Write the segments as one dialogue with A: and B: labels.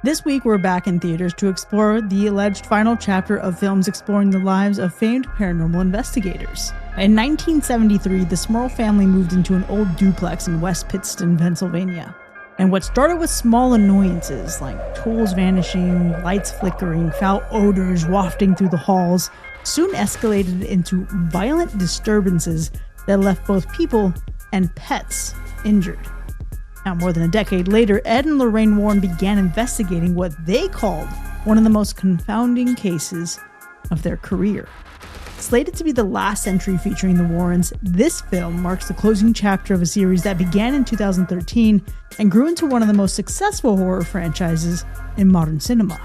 A: This week, we're back in theaters to explore the alleged final chapter of films exploring the lives of famed paranormal investigators. In 1973, the Smurl family moved into an old duplex in West Pittston, Pennsylvania. And what started with small annoyances like tools vanishing, lights flickering, foul odors wafting through the halls, soon escalated into violent disturbances that left both people and pets injured. Now, more than a decade later, Ed and Lorraine Warren began investigating what they called one of the most confounding cases of their career. Slated to be the last entry featuring the Warrens, this film marks the closing chapter of a series that began in 2013 and grew into one of the most successful horror franchises in modern cinema.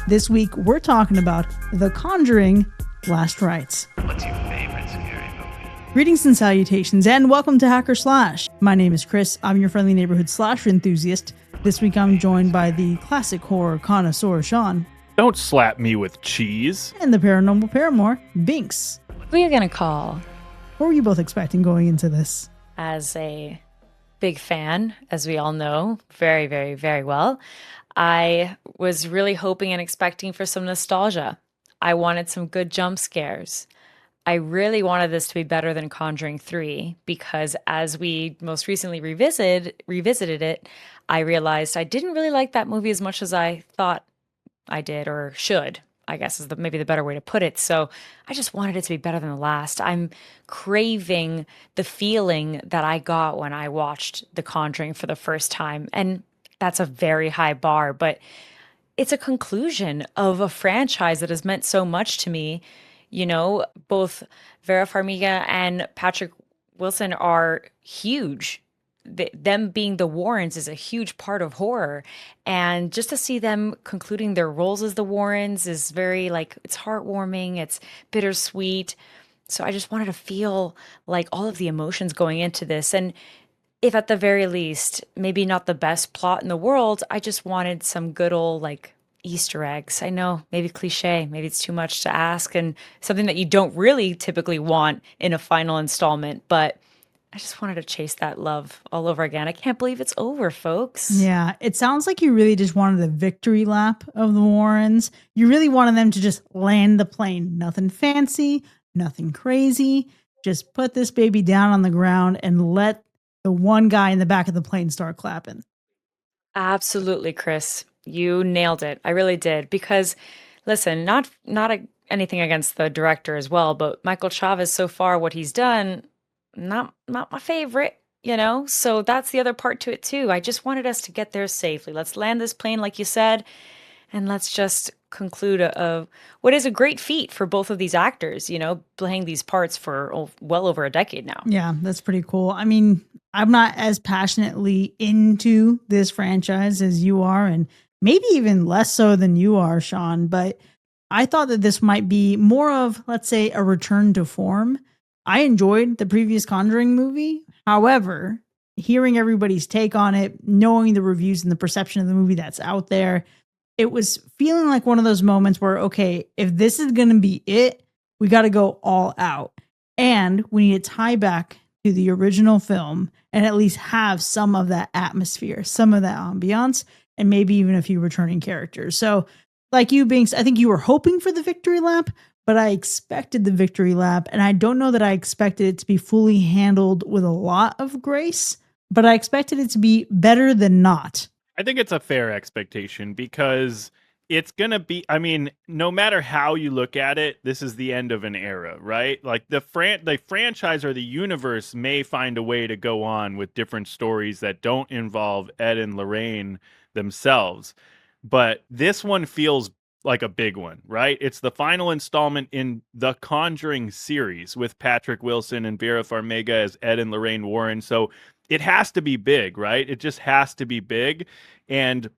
A: This week, we're talking about The Conjuring: Last Rites.
B: What's your favorite scary movie?
A: Greetings and salutations, and welcome to Hacker Slash. My name is Kris. I'm your friendly neighborhood slasher enthusiast. This week, I'm joined by the classic horror connoisseur, Sean.
C: Don't slap me with cheese.
A: And the paranormal paramour, Binx.
D: Who are you going to call?
A: What were you both expecting going into this?
D: As a big fan, as we all know, very, very, very well, I was really hoping and expecting for some nostalgia. I wanted some good jump scares. I really wanted this to be better than Conjuring 3 because as we most recently revisited it, I realized I didn't really like that movie as much as I thought I did or should, I guess is maybe the better way to put it. So I just wanted it to be better than the last. I'm craving the feeling that I got when I watched The Conjuring for the first time. And that's a very high bar, but it's a conclusion of a franchise that has meant so much to me. You know, both Vera Farmiga and Patrick Wilson are huge. Them being the Warrens is a huge part of horror. And just to see them concluding their roles as the Warrens is very it's heartwarming, it's bittersweet. So I just wanted to feel like all of the emotions going into this. And if at the very least, maybe not the best plot in the world, I just wanted some good old Easter eggs. I know, maybe cliche, maybe it's too much to ask and something that you don't really typically want in a final installment, but I just wanted to chase that love all over again. I can't believe it's over, folks.
A: Yeah, it sounds like you really just wanted a victory lap of the Warrens. You really wanted them to just land the plane. Nothing fancy, nothing crazy. Just put this baby down on the ground and let the one guy in the back of the plane start clapping.
D: Absolutely, Kris. You nailed it. I really did. Because, listen, not anything against the director as well, but Michael Chavez, so far, what he's done, not my favorite, So that's the other part to it, too. I just wanted us to get there safely. Let's land this plane, like you said, and let's just conclude what is a great feat for both of these actors, playing these parts for well over a decade now.
A: Yeah, that's pretty cool. I mean, I'm not as passionately into this franchise as you are, and maybe even less so than you are, Sean, but I thought that this might be more of, let's say, a return to form. I enjoyed the previous Conjuring movie. However, hearing everybody's take on it, knowing the reviews and the perception of the movie that's out there, it was feeling like one of those moments where, okay, if this is going to be it, we got to go all out. And we need to tie back to the original film and at least have some of that atmosphere, some of that ambiance, and maybe even a few returning characters. So like you, Binx, I think you were hoping for the victory lap, but I expected the victory lap. And I don't know that I expected it to be fully handled with a lot of grace, but I expected it to be better than not.
C: I think it's a fair expectation because it's going to be, no matter how you look at it, this is the end of an era, right? Like the franchise or the universe may find a way to go on with different stories that don't involve Ed and Lorraine themselves. But this one feels like a big one, right? It's the final installment in the Conjuring series with Patrick Wilson and Vera Farmiga as Ed and Lorraine Warren. So it has to be big, right? It just has to be big. And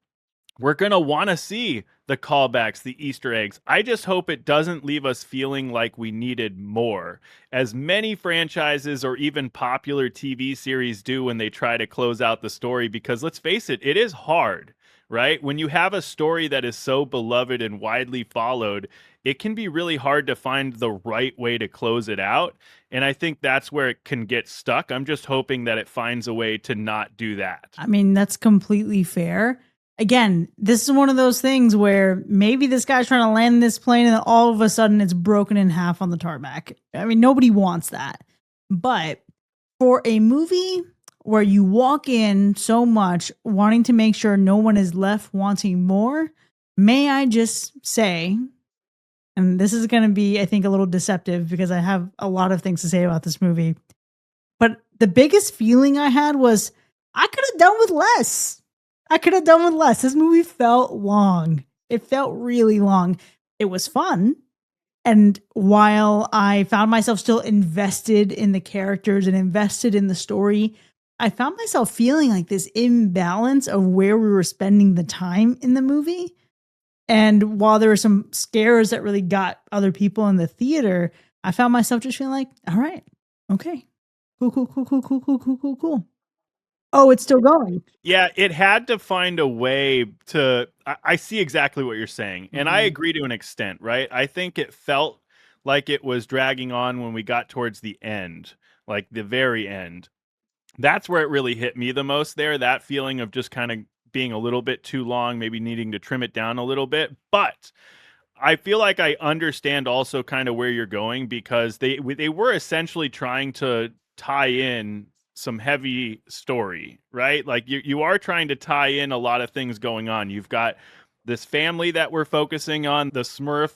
C: we're going to want to see the callbacks, the Easter eggs. I just hope it doesn't leave us feeling like we needed more, as many franchises or even popular TV series do when they try to close out the story, because let's face it, it is hard, right? When you have a story that is so beloved and widely followed, it can be really hard to find the right way to close it out. And I think that's where it can get stuck. I'm just hoping that it finds a way to not do that.
A: I mean, that's completely fair. again, this is one of those things where maybe this guy's trying to land this plane and then all of a sudden it's broken in half on the tarmac. I mean, nobody wants that. But for a movie where you walk in so much wanting to make sure no one is left wanting more, may I just say, and this is going to be, I think, a little deceptive because I have a lot of things to say about this movie. But the biggest feeling I had was I could have done with less. This movie felt long. It felt really long. It was fun. And while I found myself still invested in the characters and invested in the story, I found myself feeling like this imbalance of where we were spending the time in the movie. And while there were some scares that really got other people in the theater, I found myself just feeling like, all right, okay, cool. Oh, it's still going.
C: Yeah, it had to find a way to. I see exactly what you're saying, and I agree to an extent, right? I think it felt like it was dragging on when we got towards the end, like the very end. That's where it really hit me the most there, that feeling of just kind of being a little bit too long, maybe needing to trim it down a little bit. But I feel like I understand also kind of where you're going, because they were essentially trying to tie in some heavy story, right? Like you are trying to tie in a lot of things going on. You've got this family that we're focusing on, the Smurl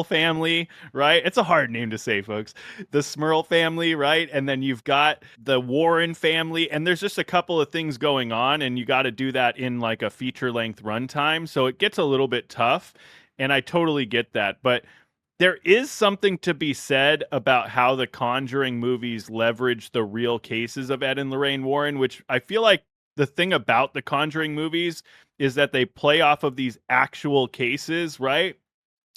C: family, right? It's a hard name to say, folks. The Smurl family, right? And then you've got the Warren family, and there's just a couple of things going on, and you got to do that in like a feature-length runtime. So it gets a little bit tough, and I totally get that. But there is something to be said about how the Conjuring movies leverage the real cases of Ed and Lorraine Warren, which I feel like the thing about the Conjuring movies is that they play off of these actual cases, right?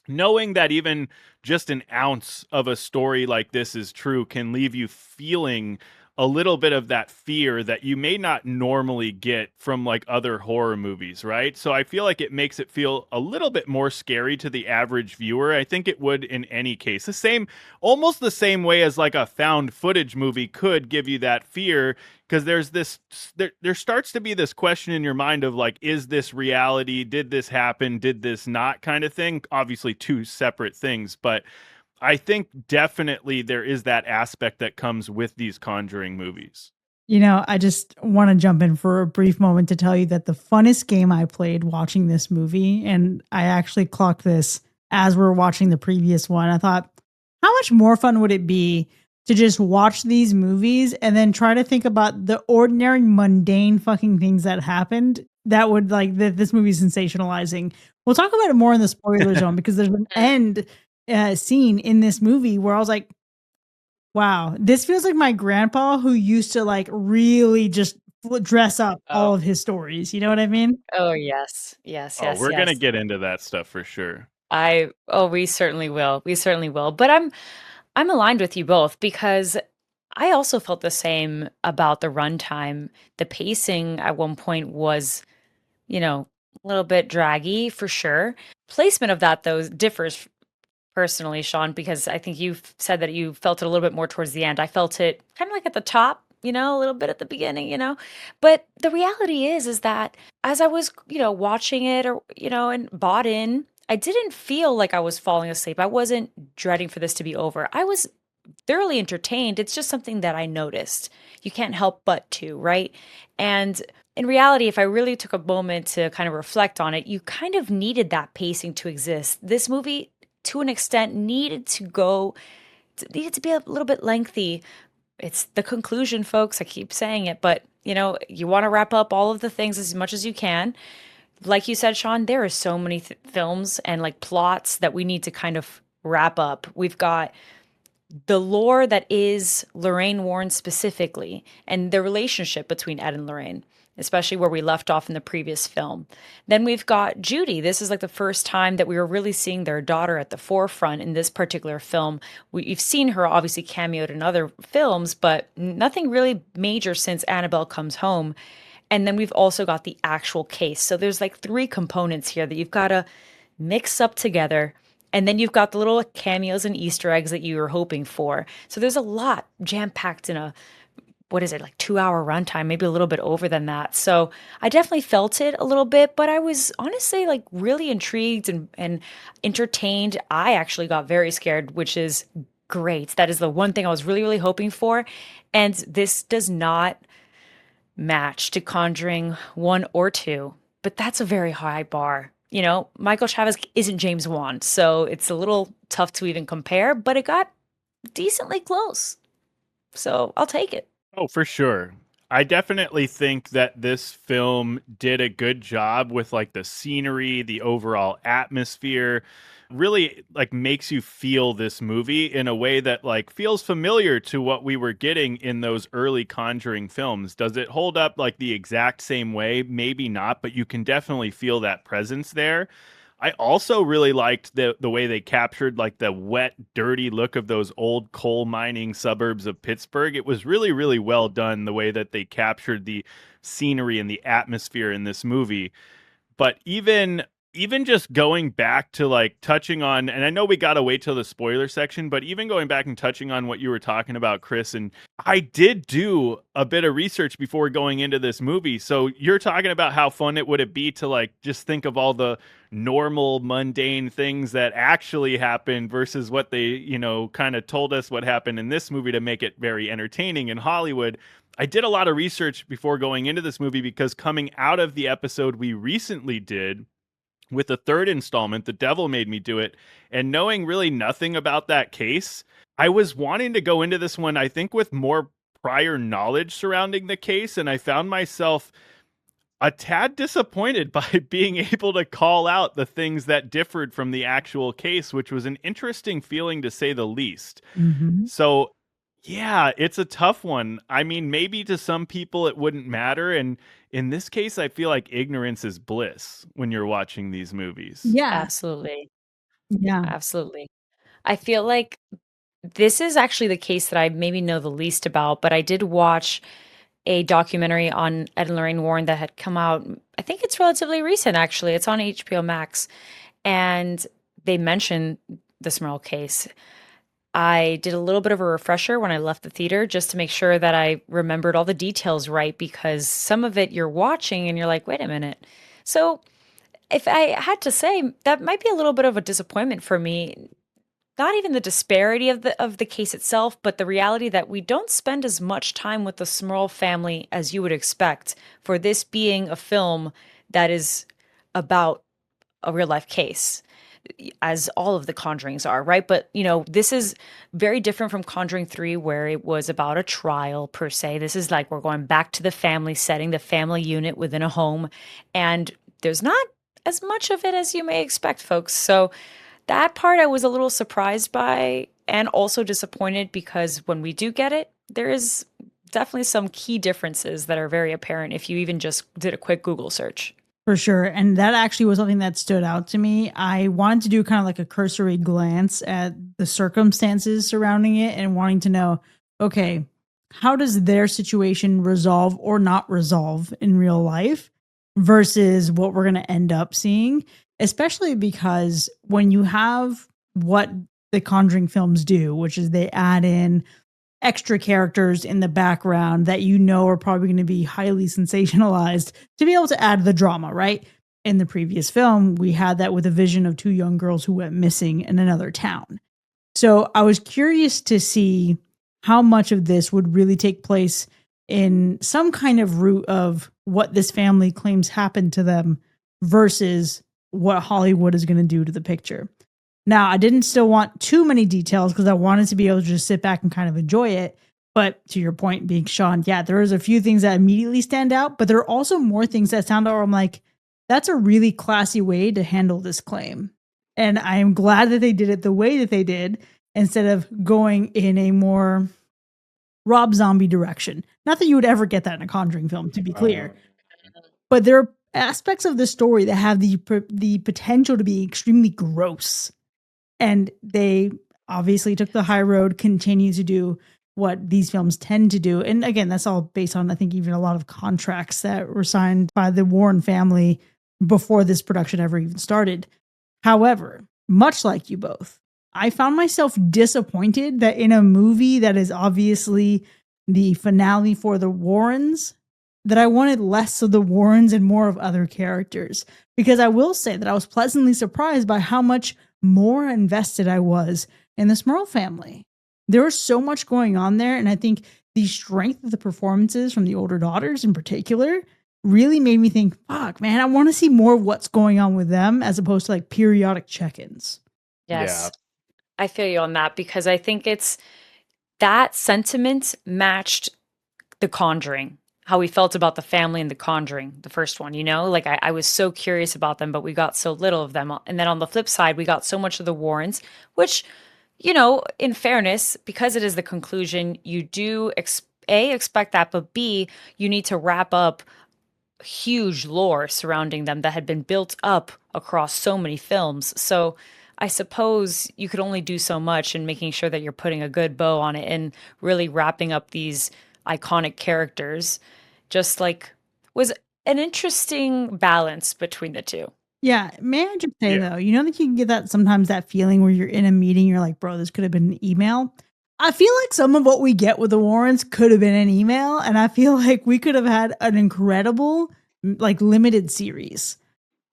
C: Knowing that even just an ounce of a story like this is true can leave you feeling a little bit of that fear that you may not normally get from like other horror movies, right? So I feel like it makes it feel a little bit more scary to the average viewer. I think it would in any case. Almost the same way as like a found footage movie could give you that fear, because there starts to be this question in your mind of like, is this reality? Did this happen? Did this not, kind of thing? Obviously two separate things, but I think definitely there is that aspect that comes with these Conjuring movies.
A: You know, I just want to jump in for a brief moment to tell you that the funnest game I played watching this movie, and I actually clocked this as we were watching the previous one, I thought, how much more fun would it be to just watch these movies and then try to think about the ordinary, mundane fucking things that happened that would like that this movie is sensationalizing. We'll talk about it more in the spoiler zone, because there's an end scene in this movie where I was like, wow, this feels like my grandpa who used to like really just dress up all of his stories. You know what I mean?
D: Oh, yes.
C: We're going to get into that stuff for sure.
D: We certainly will. We certainly will. But I'm aligned with you both, because I also felt the same about the runtime. The pacing at one point was, a little bit draggy for sure. Placement of that, though, differs personally, Sean, because I think you've said that you felt it a little bit more towards the end. I felt it kind of like at the top, a little bit at the beginning, But the reality is that as I was, watching it or, and bought in, I didn't feel like I was falling asleep. I wasn't dreading for this to be over. I was thoroughly entertained. It's just something that I noticed. You can't help but to, right? And in reality, if I really took a moment to kind of reflect on it, you kind of needed that pacing to exist. This movie, to an extent, needed to be a little bit lengthy. It's the conclusion, folks. I keep saying it, but you want to wrap up all of the things as much as you can. Like you said, Sean, there are so many films and like plots that we need to kind of wrap up. We've got the lore that is Lorraine Warren specifically, and the relationship between Ed and Lorraine, especially where we left off in the previous film. Then we've got Judy. This is like the first time that we were really seeing their daughter at the forefront in this particular film. We've seen her obviously cameoed in other films, but nothing really major since Annabelle Comes Home. And then we've also got the actual case. So there's like three components here that you've got to mix up together. And then you've got the little cameos and Easter eggs that you were hoping for. So there's a lot jam-packed in a what is it, like 2 hour runtime, maybe a little bit over than that. So I definitely felt it a little bit, but I was honestly like really intrigued and entertained. I actually got very scared, which is great. That is the one thing I was really, really hoping for. And this does not match to Conjuring 1 or 2, but that's a very high bar. You know, Michael Chavez isn't James Wan, so it's a little tough to even compare, but it got decently close. So I'll take it.
C: Oh, for sure. I definitely think that this film did a good job with like the scenery, the overall atmosphere. Really like makes you feel this movie in a way that like feels familiar to what we were getting in those early Conjuring films. Does it hold up like the exact same way? Maybe not, but you can definitely feel that presence there. I also really liked the way they captured like the wet, dirty look of those old coal mining suburbs of Pittsburgh. It was really, really well done the way that they captured the scenery and the atmosphere in this movie. But even just going back to like touching on, and I know we got to wait till the spoiler section, but even going back and touching on what you were talking about, Kris, and I did do a bit of research before going into this movie. So you're talking about how fun it would it be to like just think of all the normal mundane things that actually happened versus what they, you know, kind of told us what happened in this movie to make it very entertaining in Hollywood. I did a lot of research before going into this movie because coming out of the episode we recently did with the third installment, The Devil Made Me Do It, and knowing really nothing about that case, I was wanting to go into this one, I think, with more prior knowledge surrounding the case, and I found myself a tad disappointed by being able to call out the things that differed from the actual case, which was an interesting feeling to say the least.
A: Mm-hmm.
C: So yeah, it's a tough one. I mean, maybe to some people it wouldn't matter. And in this case, I feel like ignorance is bliss when you're watching these movies.
A: Yeah.
D: Absolutely.
A: Yeah.
D: Absolutely. I feel like this is actually the case that I maybe know the least about, but I did watch a documentary on Ed and Lorraine Warren that had come out. I think it's relatively recent, actually. It's on HBO Max. And they mentioned the Smurl case. I did a little bit of a refresher when I left the theater just to make sure that I remembered all the details right, because some of it you're watching and you're like, wait a minute. So if I had to say, that might be a little bit of a disappointment for me. Not even the disparity of the case itself, but the reality that we don't spend as much time with the Smurl family as you would expect for this being a film that is about a real life case, as all of the Conjurings are, right? But, you know, this is very different from Conjuring 3, where it was about a trial per se. This is like we're going back to the family setting, the family unit within a home, and there's not as much of it as you may expect, folks. So that part I was a little surprised by and also disappointed, because when we do get it, there is definitely some key differences that are very apparent if you even just did a quick Google search.
A: For sure. And that actually was something that stood out to me. I wanted to do kind of like a cursory glance at the circumstances surrounding it and wanting to know, okay, how does their situation resolve or not resolve in real life versus what we're going to end up seeing? Especially because when you have what the Conjuring films do, which is they add in extra characters in the background that you know are probably going to be highly sensationalized to be able to add the drama, right? In the previous film, we had that with a vision of two young girls who went missing in another town. So I was curious to see how much of this would really take place in some kind of route of what this family claims happened to them versus what Hollywood is going to do to the picture. Now, I didn't still want too many details because I wanted to be able to just sit back and kind of enjoy it. But to your point, being Sean, yeah, there is a few things that immediately stand out, but there are also more things that stand out where I'm like, that's a really classy way to handle this claim. And I am glad that they did it the way that they did instead of going in a more Rob Zombie direction. Not that you would ever get that in a Conjuring film, to be clear. But there are aspects of the story that have the potential to be extremely gross. And they obviously took the high road, continue to do what these films tend to do. And again, that's all based on, I think, even a lot of contracts that were signed by the Warren family before this production ever even started. However, much like you both, I found myself disappointed that in a movie that is obviously the finale for the Warrens that I wanted less of the Warrens and more of other characters. Because I will say that I was pleasantly surprised by how much more invested I was in the Smurl family. There was so much going on there, and I think the strength of the performances from the older daughters in particular really made me think, fuck, man, I want to see more of what's going on with them as opposed to like periodic check-ins.
D: Yes. I feel you on that because I think it's that sentiment matched The Conjuring, how we felt about the family in The Conjuring, the first one, you know? Like I was so curious about them, but we got so little of them. And then on the flip side, we got so much of the Warrens, which, you know, in fairness, because it is the conclusion, you do expect that, but B, you need to wrap up huge lore surrounding them that had been built up across so many films. So I suppose you could only do so much in making sure that you're putting a good bow on it and really wrapping up these iconic characters. Just like was an interesting balance between the two.
A: Yeah, may I just say though, you know that you can get that sometimes that feeling where you're in a meeting, you're like, bro, this could have been an email. I feel like some of what we get with the Warrens could have been an email, and I feel like we could have had an incredible, like, limited series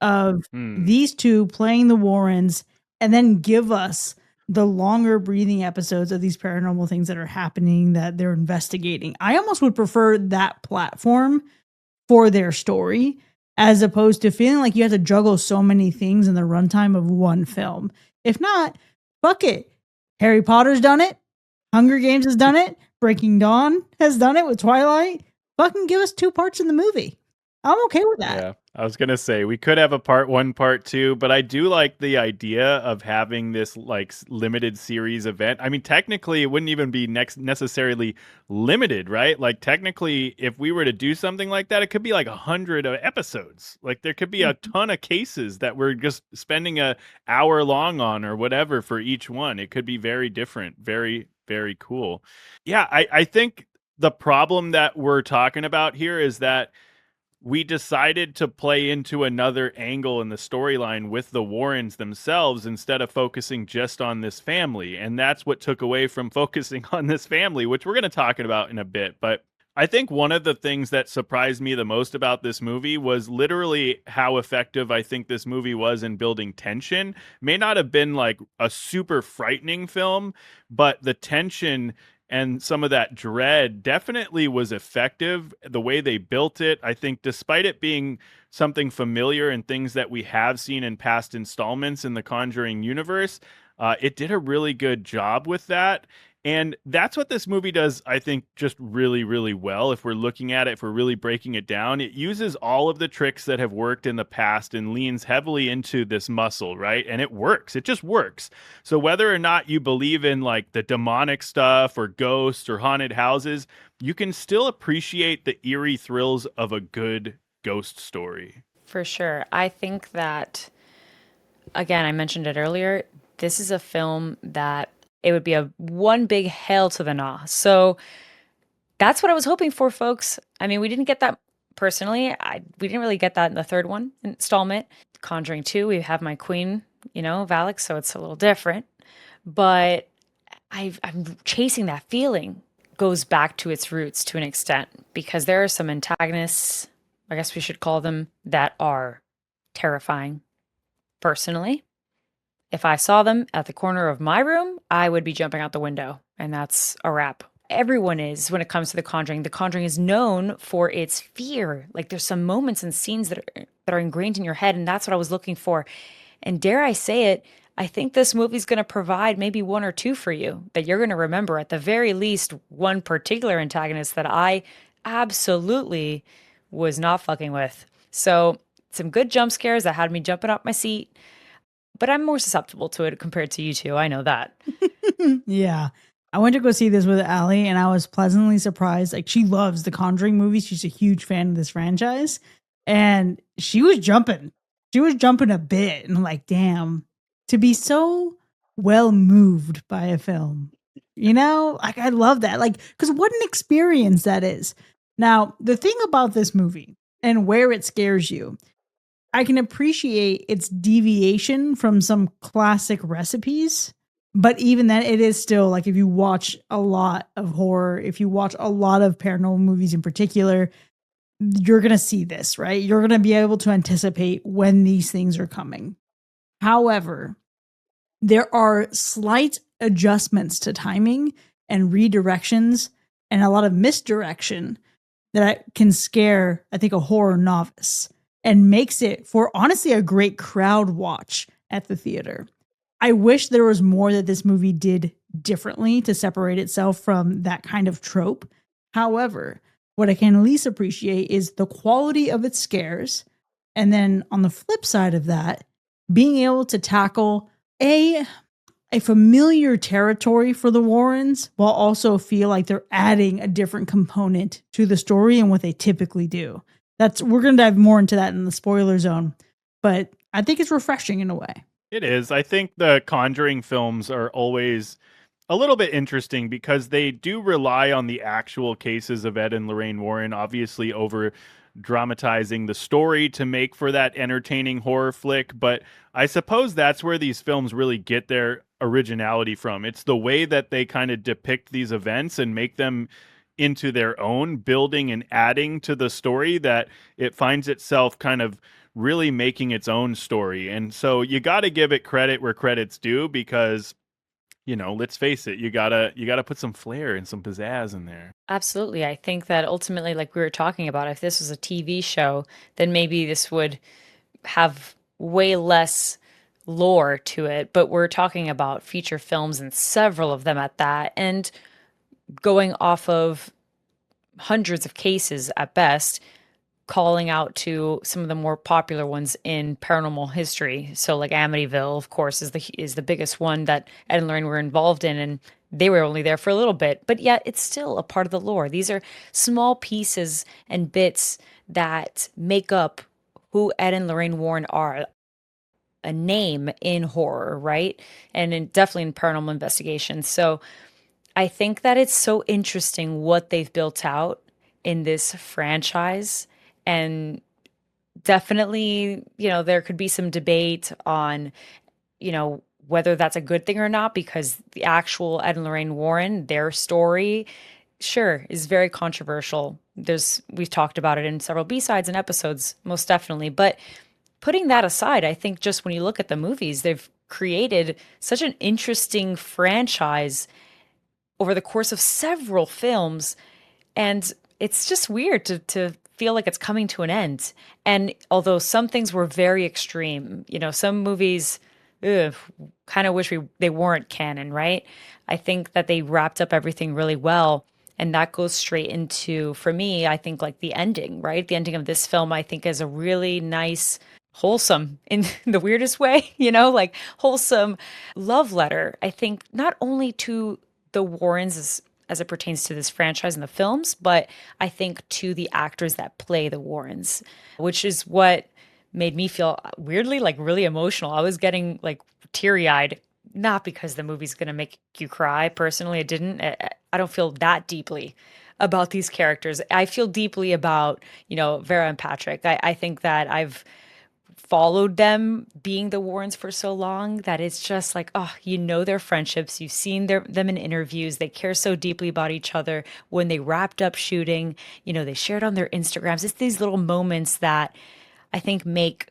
A: of these two playing the Warrens, and then give us the longer breathing episodes of these paranormal things that are happening that they're investigating. I almost would prefer that platform for their story, as opposed to feeling like you have to juggle so many things in the runtime of one film. If not, fuck it. Harry Potter's done it. Hunger Games has done it. Breaking Dawn has done it with Twilight. Fucking give us 2 parts in the movie. I'm okay with that.
C: Yeah, I was going to say we could have a part 1, part 2, but I do like the idea of having this like limited series event. I mean, technically it wouldn't even be necessarily limited, right? Like technically if we were to do something like that, it could be like 100 episodes. Like there could be a ton of cases that we're just spending a hour long on or whatever for each one. It could be very different, very, very cool. Yeah, I think the problem that we're talking about here is that we decided to play into another angle in the storyline with the Warrens themselves instead of focusing just on this family. And that's what took away from focusing on this family, which we're going to talk about in a bit. But I think one of the things that surprised me the most about this movie was literally how effective I think this movie was in building tension. May not have been like a super frightening film, but the tension and some of that dread definitely was effective. The way they built it, I think, despite it being something familiar and things that we have seen in past installments in the Conjuring universe, it did a really good job with that. And that's what this movie does, I think, just really, really well. If we're looking at it, if we're really breaking it down, it uses all of the tricks that have worked in the past and leans heavily into this muscle, right? And it works. It just works. So whether or not you believe in like the demonic stuff or ghosts or haunted houses, you can still appreciate the eerie thrills of a good ghost story.
D: For sure. I think that, again, I mentioned it earlier, this is a film that it would be a one big hail to the nah. So that's what I was hoping for, folks. I mean, we didn't get that personally. We didn't really get that in the third one installment. Conjuring 2, we have my queen, you know, Valak, so it's a little different. But I'm chasing that feeling. Goes back to its roots to an extent because there are some antagonists, I guess we should call them, that are terrifying. Personally, if I saw them at the corner of my room, I would be jumping out the window, and that's a wrap. Everyone is when it comes to The Conjuring. The Conjuring is known for its fear. Like there's some moments and scenes that are ingrained in your head, and that's what I was looking for. And dare I say it, I think this movie's going to provide maybe 1 or 2 for you that you're going to remember. At the very least, one particular antagonist that I absolutely was not fucking with. So some good jump scares that had me jumping up my seat. But I'm more susceptible to it compared to you two. I know that.
A: Yeah. I went to go see this with Allie, and I was pleasantly surprised. Like, she loves the Conjuring movies. She's a huge fan of this franchise. And she was jumping. She was jumping a bit. And I'm like, damn, to be so well moved by a film. You know? Like, I love that. Like, because what an experience that is. Now, the thing about this movie and where it scares you, I can appreciate its deviation from some classic recipes, But even then, it is still like if you watch a lot of horror, if you watch a lot of paranormal movies in particular, you're going to see this, right? You're going to be able to anticipate when these things are coming. However, there are slight adjustments to timing and redirections and a lot of misdirection that can scare, I think, a horror novice and makes it for honestly a great crowd watch at the theater. I wish there was more that this movie did differently to separate itself from that kind of trope. However, what I can at least appreciate is the quality of its scares. And then on the flip side of that, being able to tackle a familiar territory for the Warrens while also feel like they're adding a different component to the story and what they typically do. We're going to dive more into that in the spoiler zone, but I think it's refreshing in a way.
C: It is. I think the Conjuring films are always a little bit interesting because they do rely on the actual cases of Ed and Lorraine Warren, obviously over dramatizing the story to make for that entertaining horror flick. But I suppose that's where these films really get their originality from. It's the way that they kind of depict these events and make them into their own, building and adding to the story, that it finds itself kind of really making its own story. And so you got to give it credit where credit's due, because let's face it, you gotta put some flair and some pizzazz in there.
D: Absolutely. I think that ultimately, like we were talking about, if this was a TV show, then maybe this would have way less lore to it. But we're talking about feature films, and several of them at that, and going off of hundreds of cases at best, calling out to some of the more popular ones in paranormal history. So like Amityville, of course, is the biggest one that Ed and Lorraine were involved in, and they were only there for a little bit, but yet it's still a part of the lore. These are small pieces and bits that make up who Ed and Lorraine Warren are, a name in horror, right? And definitely in paranormal investigation. So I think that it's so interesting what they've built out in this franchise. And definitely, there could be some debate on, whether that's a good thing or not, because the actual Ed and Lorraine Warren, their story, sure, is very controversial. We've talked about it in several B-sides and episodes, most definitely. But putting that aside, I think just when you look at the movies, they've created such an interesting franchise over the course of several films. And it's just weird to feel like it's coming to an end. And although some things were very extreme, some movies kind of wish they weren't canon, right? I think that they wrapped up everything really well. And that goes straight into, for me, I think like the ending, right? The ending of this film, I think, is a really nice, wholesome, in the weirdest way, like wholesome love letter, I think, not only to the Warrens as it pertains to this franchise and the films, but I think to the actors that play the Warrens, which is what made me feel weirdly like really emotional. I was getting like teary-eyed, not because the movie's going to make you cry. Personally, it didn't. I don't feel that deeply about these characters. I feel deeply about, Vera and Patrick. I think that I've followed them being the Warrens for so long that it's just like, their friendships. You've seen them in interviews. They care so deeply about each other. When they wrapped up shooting, they shared on their Instagrams. It's these little moments that I think make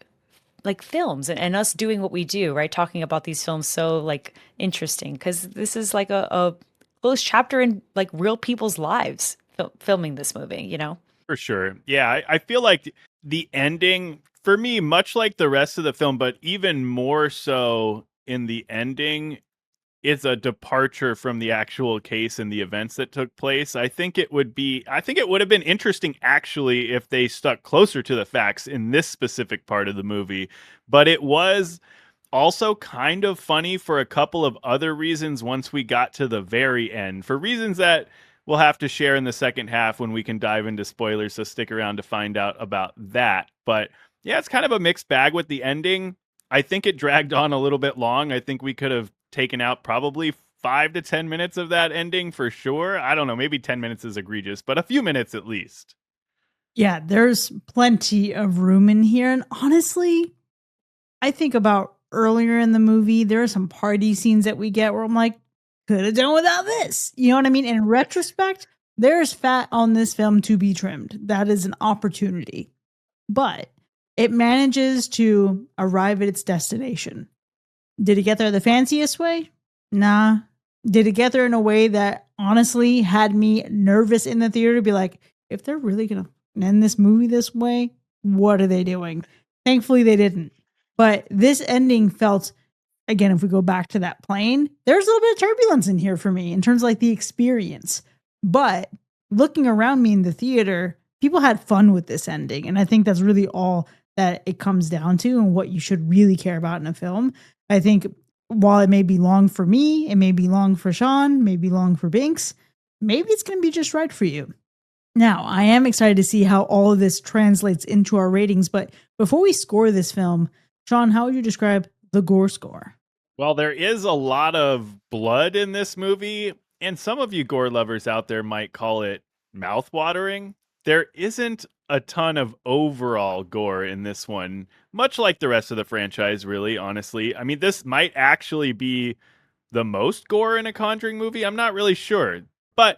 D: like films and us doing what we do, right? Talking about these films so like interesting, because this is like a close chapter in like real people's lives, filming this movie,
C: For sure. Yeah, I feel like the ending, for me, much like the rest of the film, but even more so in the ending, is a departure from the actual case and the events that took place. I think it would have been interesting actually if they stuck closer to the facts in this specific part of the movie, but it was also kind of funny for a couple of other reasons once we got to the very end, for reasons that we'll have to share in the second half when we can dive into spoilers, so stick around to find out about that. But yeah, it's kind of a mixed bag with the ending. I think it dragged on a little bit long. I think we could have taken out probably 5 to 10 minutes of that ending for sure. I don't know, maybe 10 minutes is egregious, but a few minutes at least.
A: Yeah, there's plenty of room in here. And honestly, I think about earlier in the movie, there are some party scenes that we get where I'm like, could have done without this. You know what I mean? In retrospect, there's fat on this film to be trimmed. That is an opportunity. But it manages to arrive at its destination. Did it get there the fanciest way? Nah. Did it get there in a way that honestly had me nervous in the theater to be like, if they're really going to end this movie this way, what are they doing? Thankfully, they didn't. But this ending felt, again, if we go back to that plane, there's a little bit of turbulence in here for me in terms of like the experience. But looking around me in the theater, people had fun with this ending. And I think that's really all that it comes down to and what you should really care about in a film. I think while it may be long for me, it may be long for Sean, maybe long for Binx, maybe it's going to be just right for you. Now, I am excited to see how all of this translates into our ratings. But before we score this film, Sean, how would you describe the gore score?
C: Well, there is a lot of blood in this movie, and some of you gore lovers out there might call it mouthwatering. There isn't a ton of overall gore in this one, much like the rest of the franchise, really, honestly. I mean, this might actually be the most gore in a Conjuring movie. I'm not really sure. But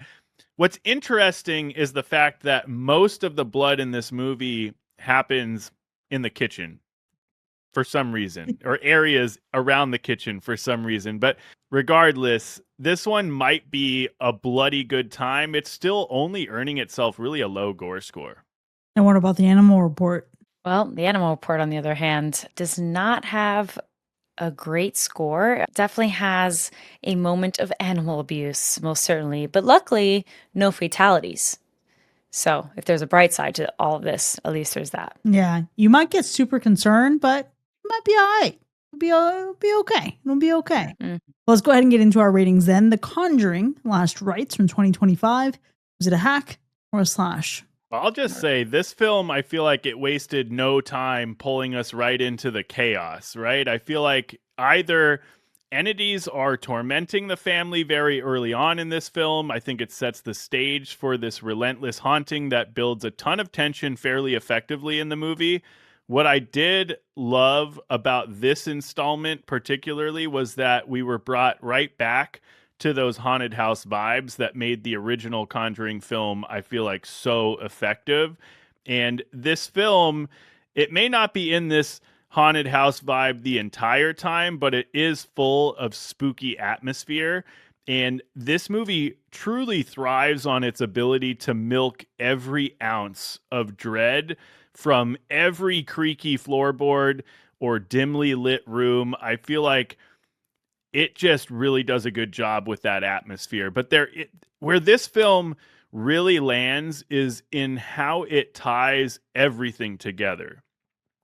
C: what's interesting is the fact that most of the blood in this movie happens in the kitchen for some reason, or areas around the kitchen for some reason. But regardless, this one might be a bloody good time. It's still only earning itself really a low gore score.
A: And what about the animal report?
D: Well, the animal report, on the other hand, does not have a great score. It definitely has a moment of animal abuse, most certainly. But luckily, no fatalities. So if there's a bright side to all of this, at least there's that.
A: Yeah, you might get super concerned, but it might be all right. It'll be okay. It'll be okay.
D: Mm.
A: Well, let's go ahead and get into our ratings then. The Conjuring, Last Rites from 2025. Was it a hack or a slash?
C: I'll just say this film, I feel like it wasted no time pulling us right into the chaos, right? I feel like either entities are tormenting the family very early on in this film. I think it sets the stage for this relentless haunting that builds a ton of tension fairly effectively in the movie. What I did love about this installment particularly was that we were brought right back to those haunted house vibes that made the original Conjuring film, I feel like, so effective. And this film, it may not be in this haunted house vibe the entire time, but it is full of spooky atmosphere. And this movie truly thrives on its ability to milk every ounce of dread from every creaky floorboard or dimly lit room. I feel like it just really does a good job with that atmosphere. But where this film really lands is in how it ties everything together,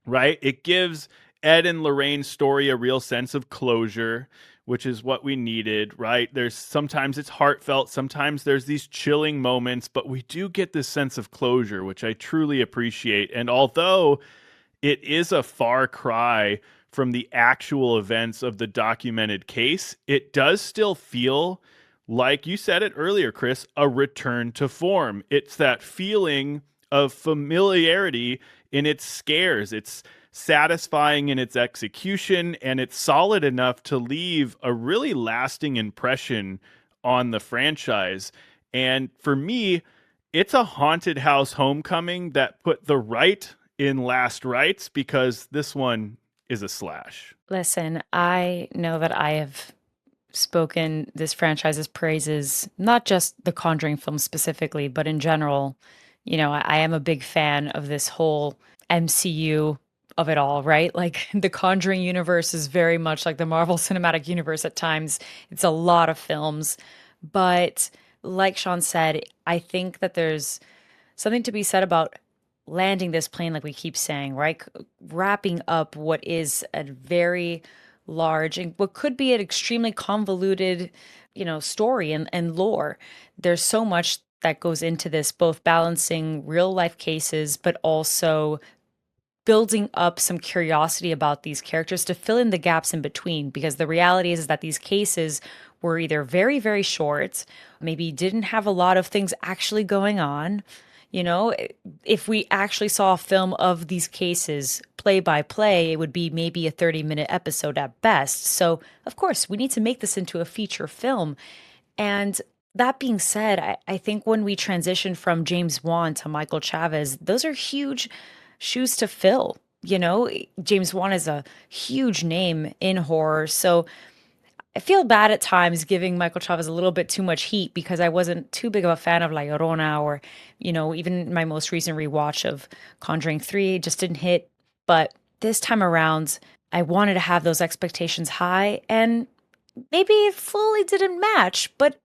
C: right? It gives Ed and Lorraine's story a real sense of closure, which is what we needed, right? Sometimes it's heartfelt, sometimes there's these chilling moments, but we do get this sense of closure, which I truly appreciate. And although it is a far cry from the actual events of the documented case, it does still feel like, you said it earlier, Kris, a return to form. It's that feeling of familiarity in its scares. It's satisfying in its execution, and it's solid enough to leave a really lasting impression on the franchise. And for me, it's a haunted house homecoming that put the right in Last Rites, because this one is a slash.
D: Listen, I know that I have spoken this franchise's praises, not just the Conjuring film specifically, but in general. You know, I am a big fan of this whole MCU of it all, right? Like the Conjuring universe is very much like the Marvel Cinematic Universe at times. It's a lot of films. But like Sean said, I think that there's something to be said about landing this plane, like we keep saying, right? Wrapping up what is a very large and what could be an extremely convoluted, story and lore. There's so much that goes into this, both balancing real life cases, but also building up some curiosity about these characters to fill in the gaps in between. Because the reality is that these cases were either very, very short, maybe didn't have a lot of things actually going on. You know, if we actually saw a film of these cases play by play, it would be maybe a 30-minute episode at best. So, of course, we need to make this into a feature film. And that being said, I think when we transition from James Wan to Michael Chavez, those are huge shoes to fill. You know, James Wan is a huge name in horror. So I feel bad at times giving Michael Chavez a little bit too much heat because I wasn't too big of a fan of La Llorona or, even my most recent rewatch of Conjuring 3 just didn't hit. But this time around, I wanted to have those expectations high and maybe it fully didn't match, but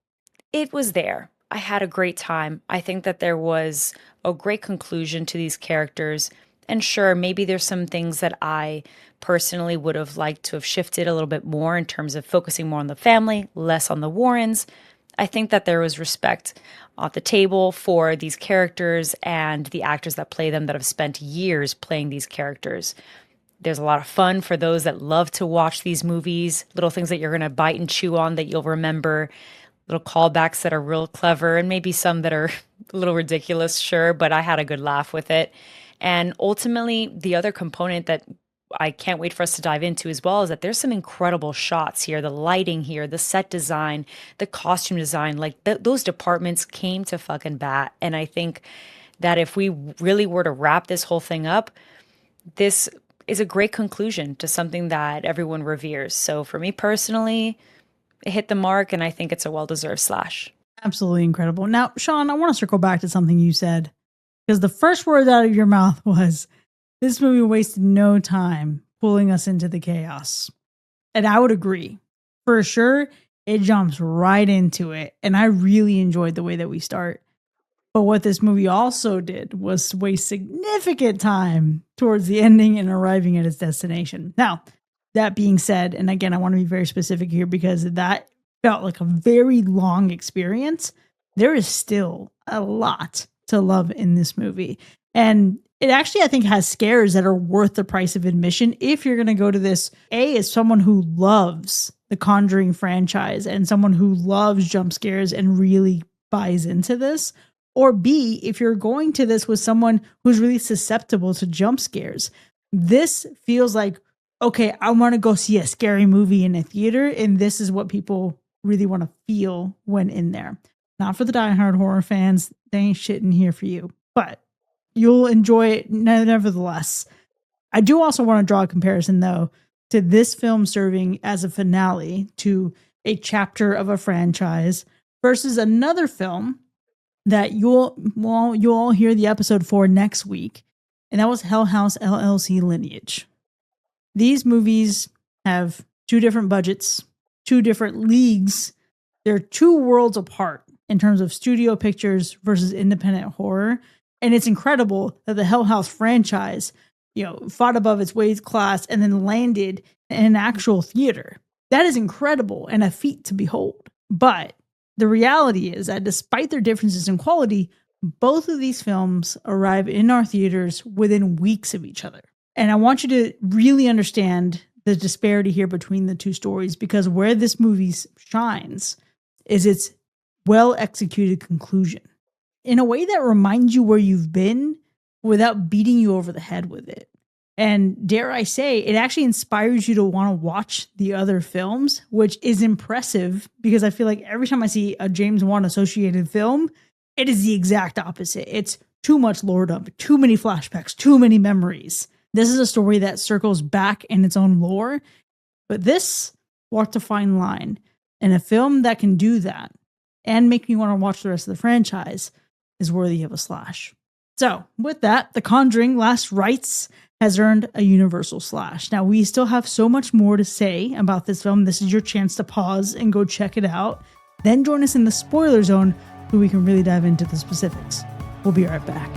D: it was there. I had a great time. I think that there was a great conclusion to these characters. And sure, maybe there's some things that I personally would have liked to have shifted a little bit more in terms of focusing more on the family, less on the Warrens. I think that there was respect at the table for these characters and the actors that play them that have spent years playing these characters. There's a lot of fun for those that love to watch these movies, little things that you're going to bite and chew on that you'll remember, little callbacks that are real clever, and maybe some that are a little ridiculous, sure, but I had a good laugh with it. And ultimately, the other component that I can't wait for us to dive into as well is that there's some incredible shots here. The lighting here, the set design, the costume design, like those departments came to fucking bat. And I think that if we really were to wrap this whole thing up, this is a great conclusion to something that everyone reveres. So for me personally, it hit the mark and I think it's a well-deserved slash.
A: Absolutely incredible. Now, Sean, I want to circle back to something you said. Because the first word out of your mouth was, this movie wasted no time pulling us into the chaos. And I would agree. For sure, it jumps right into it. And I really enjoyed the way that we start. But what this movie also did was waste significant time towards the ending and arriving at its destination. Now, that being said, and again, I want to be very specific here because that felt like a very long experience. There is still a lot to love in this movie. And it actually, I think, has scares that are worth the price of admission if you're going to go to this, A, as someone who loves the Conjuring franchise and someone who loves jump scares and really buys into this, or B, if you're going to this with someone who's really susceptible to jump scares. This feels like, okay, I want to go see a scary movie in a theater, and this is what people really want to feel when in there. Not for the diehard horror fans. They ain't shit in here for you. But you'll enjoy it nevertheless. I do also want to draw a comparison, though, to this film serving as a finale to a chapter of a franchise versus another film that you'll all hear the episode for next week. And that was Hell House LLC Lineage. These movies have two different budgets, two different leagues. They're two worlds apart in terms of studio pictures versus independent horror. And it's incredible that the Hell House franchise, fought above its weight class and then landed in an actual theater. That is incredible and a feat to behold. But the reality is that despite their differences in quality, both of these films arrive in our theaters within weeks of each other. And I want you to really understand the disparity here between the two stories, because where this movie shines is its well-executed conclusion in a way that reminds you where you've been without beating you over the head with it. And dare I say, it actually inspires you to want to watch the other films, which is impressive because I feel like every time I see a James Wan associated film, it is the exact opposite. It's too much lore dump, too many flashbacks, too many memories. This is a story that circles back in its own lore, but this walked a fine line. And a film that can do that and make me want to watch the rest of the franchise is worthy of a slash. So with that, The Conjuring Last Rites has earned a universal slash. Now, we still have so much more to say about this film. This is your chance to pause and go check it out. Then join us in the spoiler zone where we can really dive into the specifics. We'll be right back.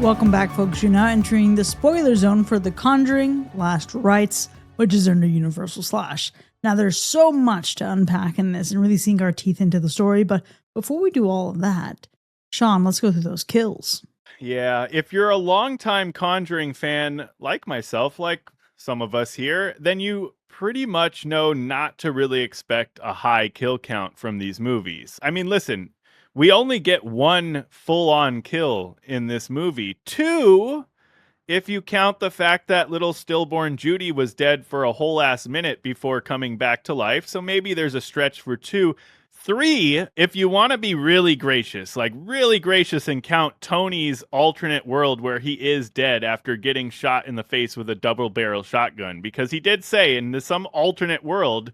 A: Welcome back, folks. You're now entering the spoiler zone for The Conjuring Last Rites, which is under Universal Slash. Now, there's so much to unpack in this and really sink our teeth into the story, but before we do all of that, Sean, let's go through those kills.
C: Yeah, if you're a longtime Conjuring fan like myself, like some of us here, then you pretty much know not to really expect a high kill count from these movies. I mean, listen, we only get one full-on kill in this movie. Two, if you count the fact that little stillborn Judy was dead for a whole ass minute before coming back to life. So maybe there's a stretch for two. Three, if you want to be really gracious, and count Tony's alternate world where he is dead after getting shot in the face with a double barrel shotgun, because he did say in some alternate world,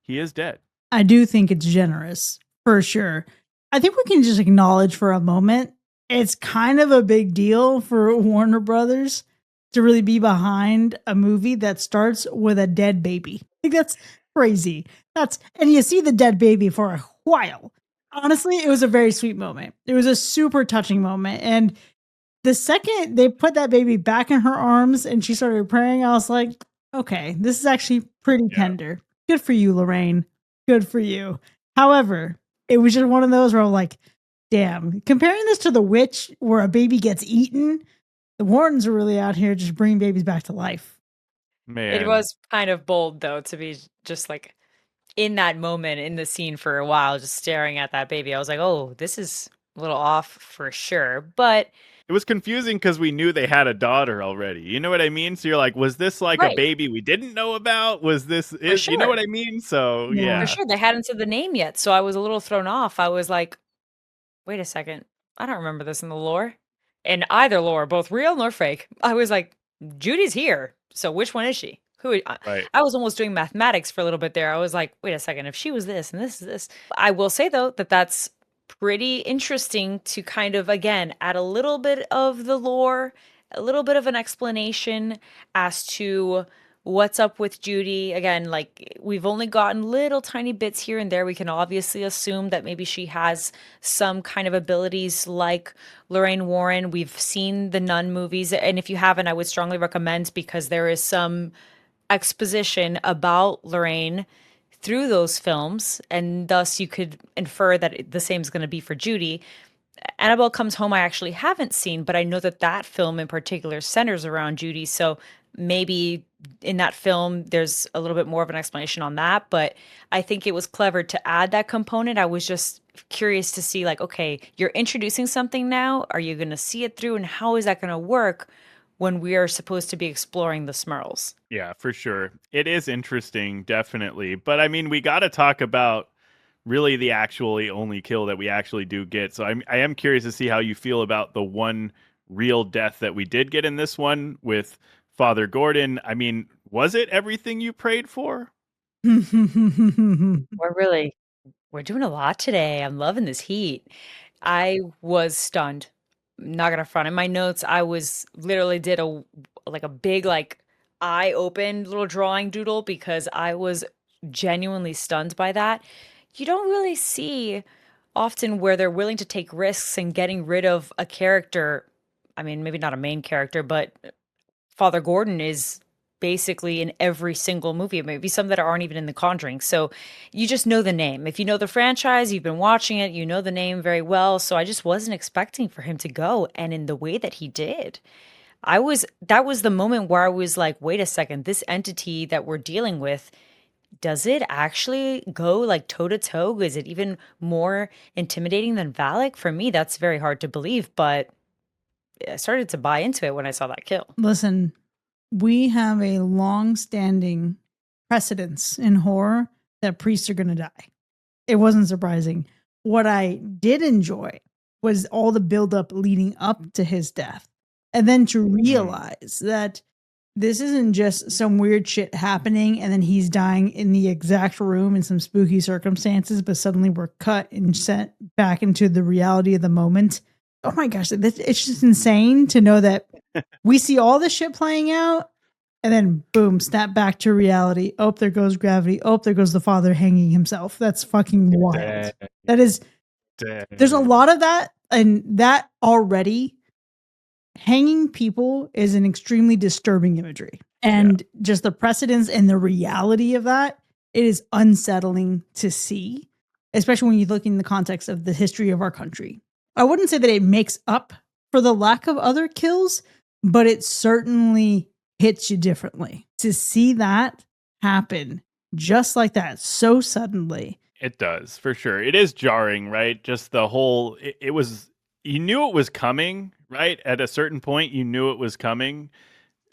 C: he is dead.
A: I do think it's generous, for sure. I think we can just acknowledge for a moment, it's kind of a big deal for Warner Brothers to really be behind a movie that starts with a dead baby. I think that's crazy. And you see the dead baby for a while. Honestly, it was a very sweet moment. It was a super touching moment. And the second they put that baby back in her arms and she started praying, I was like, okay, this is actually pretty tender. Good for you, Lorraine. Good for you. However, it was just one of those where I'm like, damn, comparing this to The Witch where a baby gets eaten, the Warrens are really out here just bringing babies back to life.
C: Man.
D: It was kind of bold, though, to be just like in that moment in the scene for a while, just staring at that baby. I was like, oh, this is a little off for sure. But
C: it was confusing because we knew they had a daughter already. You know what I mean? So you're like, was this like a baby we didn't know about? Was this, you know what I mean? So yeah.
D: For sure. They hadn't said the name yet. So I was a little thrown off. I was like, wait a second. I don't remember this in the lore. In either lore, both real nor fake. I was like, Judy's here. So which one is she? I was almost doing mathematics for a little bit there. I was like, wait a second. If she was this and this is this. I will say, though, that that's pretty interesting to kind of, again, add a little bit of the lore, a little bit of an explanation as to what's up with Judy. Again, like we've only gotten little tiny bits here and there. We can obviously assume that maybe she has some kind of abilities like Lorraine Warren. We've seen the Nun movies. And if you haven't, I would strongly recommend, because there is some exposition about Lorraine through those films, and thus you could infer that the same is going to be for Judy. Annabelle Comes Home I actually haven't seen, but I know that that film in particular centers around Judy, so maybe in that film there's a little bit more of an explanation on that. But I think it was clever to add that component. I was just curious to see, like, okay, you're introducing something now, are you going to see it through, and how is that going to work when we are supposed to be exploring the Smurls?
C: Yeah, for sure. It is interesting, definitely. But I mean, we got to talk about really the actually only kill that we actually do get. So I am curious to see how you feel about the one real death that we did get in this one with Father Gordon. I mean, was it everything you prayed for?
D: We're doing a lot today. I'm loving this heat. I was stunned. Not gonna front. In my notes, I was literally did a big eye open little drawing doodle because I was genuinely stunned by that. You don't really see often where they're willing to take risks and getting rid of a character. I mean, maybe not a main character, but Father Gordon is basically in every single movie, maybe some that aren't even in The Conjuring. So you just know the name. If you know the franchise, you've been watching it, you know the name very well. So I just wasn't expecting for him to go. And in the way that he did, that was the moment where I was like, wait a second, this entity that we're dealing with, does it actually go like toe to toe? Is it even more intimidating than Valak? For me, that's very hard to believe, but I started to buy into it when I saw that kill.
A: Listen, we have a long-standing precedence in horror that priests are going to die. It wasn't surprising. What I did enjoy was all the buildup leading up to his death. And then to realize that this isn't just some weird shit happening and then he's dying in the exact room in some spooky circumstances, but suddenly we're cut and sent back into the reality of the moment. Oh my gosh, it's just insane to know that we see all this shit playing out and then boom, snap back to reality. Oh, there goes gravity. Oh, there goes the father hanging himself. That's fucking wild. That is, there's a lot of that, and that already, hanging people is an extremely disturbing imagery. And just the precedence and the reality of that, it is unsettling to see, especially when you look in the context of the history of our country. I wouldn't say that it makes up for the lack of other kills, but it certainly hits you differently. To see that happen just like that, so suddenly.
C: It does, for sure. It is jarring, right? Just the whole, it was, you knew it was coming, right? At a certain point, you knew it was coming,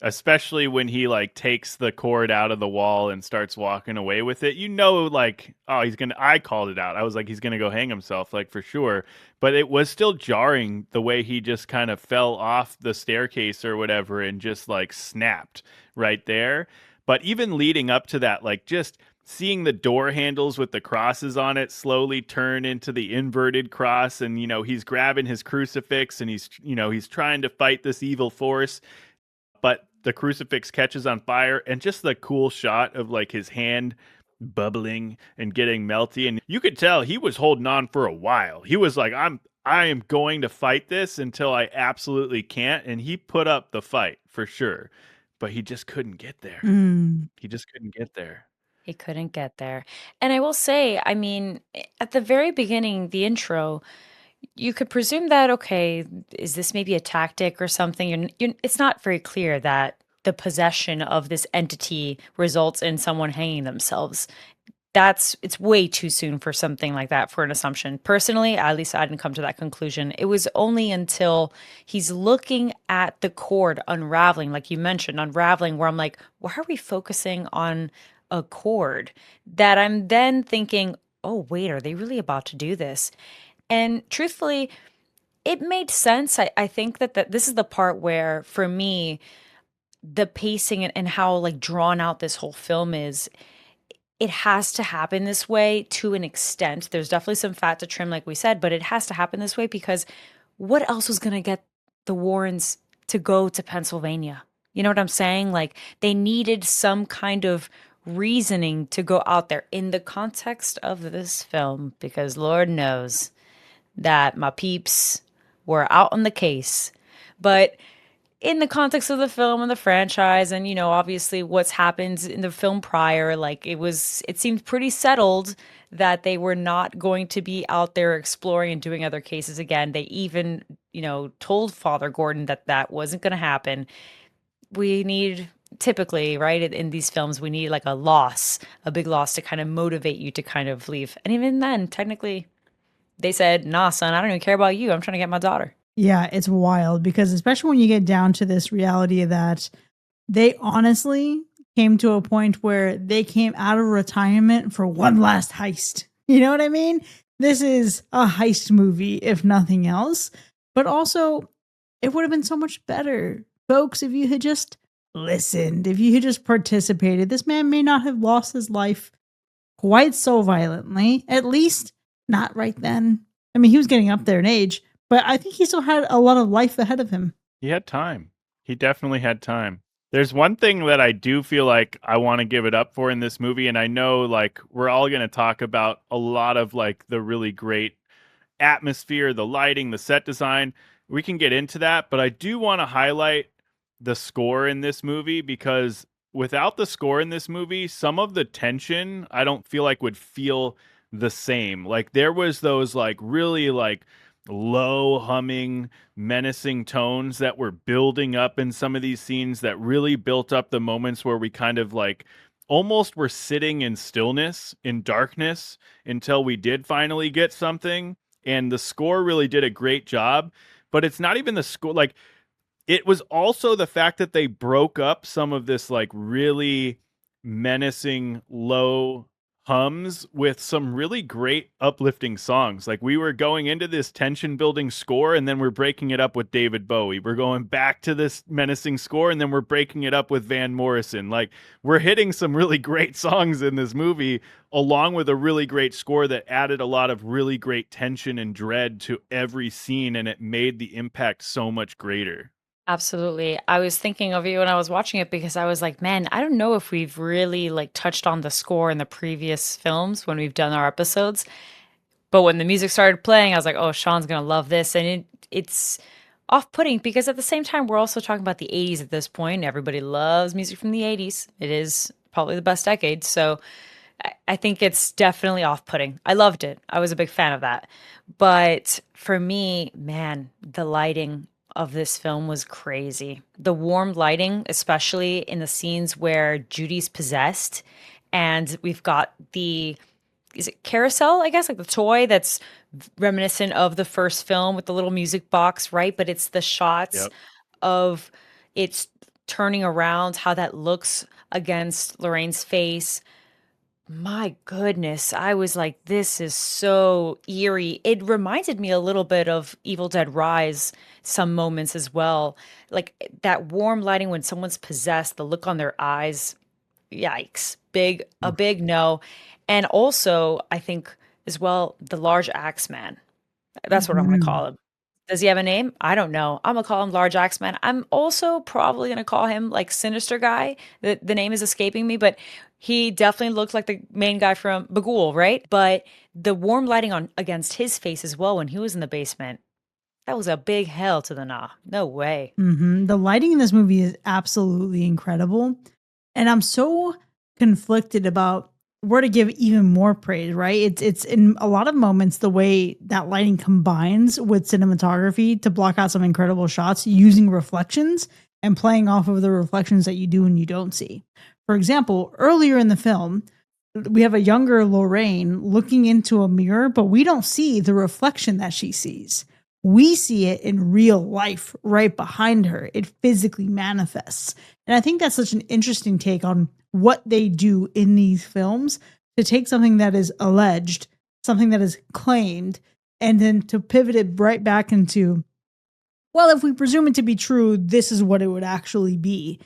C: especially when he like takes the cord out of the wall and starts walking away with it. You know, like, oh, I called it out. I was like, he's gonna go hang himself, like, for sure. But it was still jarring the way he just kind of fell off the staircase or whatever and just like snapped right there. But even leading up to that, like, just seeing the door handles with the crosses on it slowly turn into the inverted cross, and he's grabbing his crucifix and he's trying to fight this evil force, but the crucifix catches on fire, and just the cool shot of like his hand bubbling and getting melty, and you could tell he was holding on for a while. He was like, I am going to fight this until I absolutely can't, and he put up the fight for sure, but he just couldn't get there. He just couldn't get there.
D: He couldn't get there. And I will say, I mean, at the very beginning, the intro, you could presume that, okay, is this maybe a tactic or something? It's not very clear that the possession of this entity results in someone hanging themselves. It's way too soon for something like that, for an assumption. Personally, at least I didn't come to that conclusion. It was only until he's looking at the cord unraveling, like you mentioned, unraveling, where I'm like, why are we focusing on a cord? That I'm then thinking, oh, wait, are they really about to do this? And truthfully, it made sense. I think that this is the part where, for me, the pacing and how like drawn out this whole film is, it has to happen this way to an extent. There's definitely some fat to trim, like we said, but it has to happen this way because what else was going to get the Warrens to go to Pennsylvania? You know what I'm saying? Like, they needed some kind of reasoning to go out there in the context of this film, because Lord knows that my peeps were out on the case. But in the context of the film and the franchise, and obviously what's happened in the film prior, like, it seemed pretty settled that they were not going to be out there exploring and doing other cases again. They even told Father Gordon that wasn't going to happen. We need, typically, right, in these films, we need like a big loss to kind of motivate you to kind of leave. And even then, technically, they said, nah, son, I don't even care about you. I'm trying to get my daughter.
A: Yeah, it's wild because especially when you get down to this reality that they honestly came to a point where they came out of retirement for one last heist. You know what I mean? This is a heist movie, if nothing else. But also, it would have been so much better, folks, if you had just listened, if you had just participated. This man may not have lost his life quite so violently, at least not right then. I mean, he was getting up there in age, but I think he still had a lot of life ahead of him.
C: He had time. He definitely had time. There's one thing that I do feel like I want to give it up for in this movie, and I know like we're all going to talk about a lot of like the really great atmosphere, the lighting, the set design. We can get into that, but I do want to highlight the score in this movie, because without the score in this movie, some of the tension I don't feel like would feel the same. Like, there was those like really like low humming, menacing tones that were building up in some of these scenes that really built up the moments where we kind of like almost were sitting in stillness, in darkness, until we did finally get something. And the score really did a great job. But it's not even the score. Like, it was also the fact that they broke up some of this like really menacing low hums with some really great uplifting songs. Like, we were going into this tension building score, and then we're breaking it up with David Bowie. We're going back to this menacing score, and then we're breaking it up with Van Morrison. Like, we're hitting some really great songs in this movie, along with a really great score that added a lot of really great tension and dread to every scene, and it made the impact so much greater.
D: Absolutely. I was thinking of you when I was watching it, because I was like, man, I don't know if we've really like touched on the score in the previous films when we've done our episodes. But when the music started playing, I was like, oh, Sean's going to love this. And it's off-putting because at the same time, we're also talking about the 80s at this point. Everybody loves music from the 80s. It is probably the best decade. So I think it's definitely off-putting. I loved it. I was a big fan of that. But for me, man, the lighting of this film was crazy. The warm lighting, especially in the scenes where Judy's possessed, and we've got the is it carousel, I guess, like the toy that's reminiscent of the first film with the little music box, right? But it's the shots
C: Yep.
D: of it's turning around, how that looks against Lorraine's face. My goodness, I was like, this is so eerie. It reminded me a little bit of Evil Dead Rise, some moments as well. Like that warm lighting when someone's possessed, the look on their eyes. Yikes. A big no. And also, I think as well, the large axe man. That's what I'm going to
A: Mhm.
D: call him. Does he have a name? I don't know. I'm gonna call him Large Axeman. I'm also probably gonna call him like Sinister Guy. The name is escaping me, but he definitely looked like the main guy from Bagul, right? But the warm lighting on against his face as well when he was in the basement, that was a big hell to the nah. No way.
A: The lighting in this movie is absolutely incredible. And I'm so conflicted about where to give even more praise, right? It's in a lot of moments the way that lighting combines with cinematography to block out some incredible shots using reflections and playing off of the reflections that you do and you don't see. For example, earlier in the film, we have a younger Lorraine looking into a mirror, but we don't see the reflection that she sees. We see it in real life right behind her. It physically manifests. And I think that's such an interesting take on what they do in these films to take something that is alleged, something that is claimed, and then to pivot it right back into, well, if we presume it to be true, this is what it would actually be.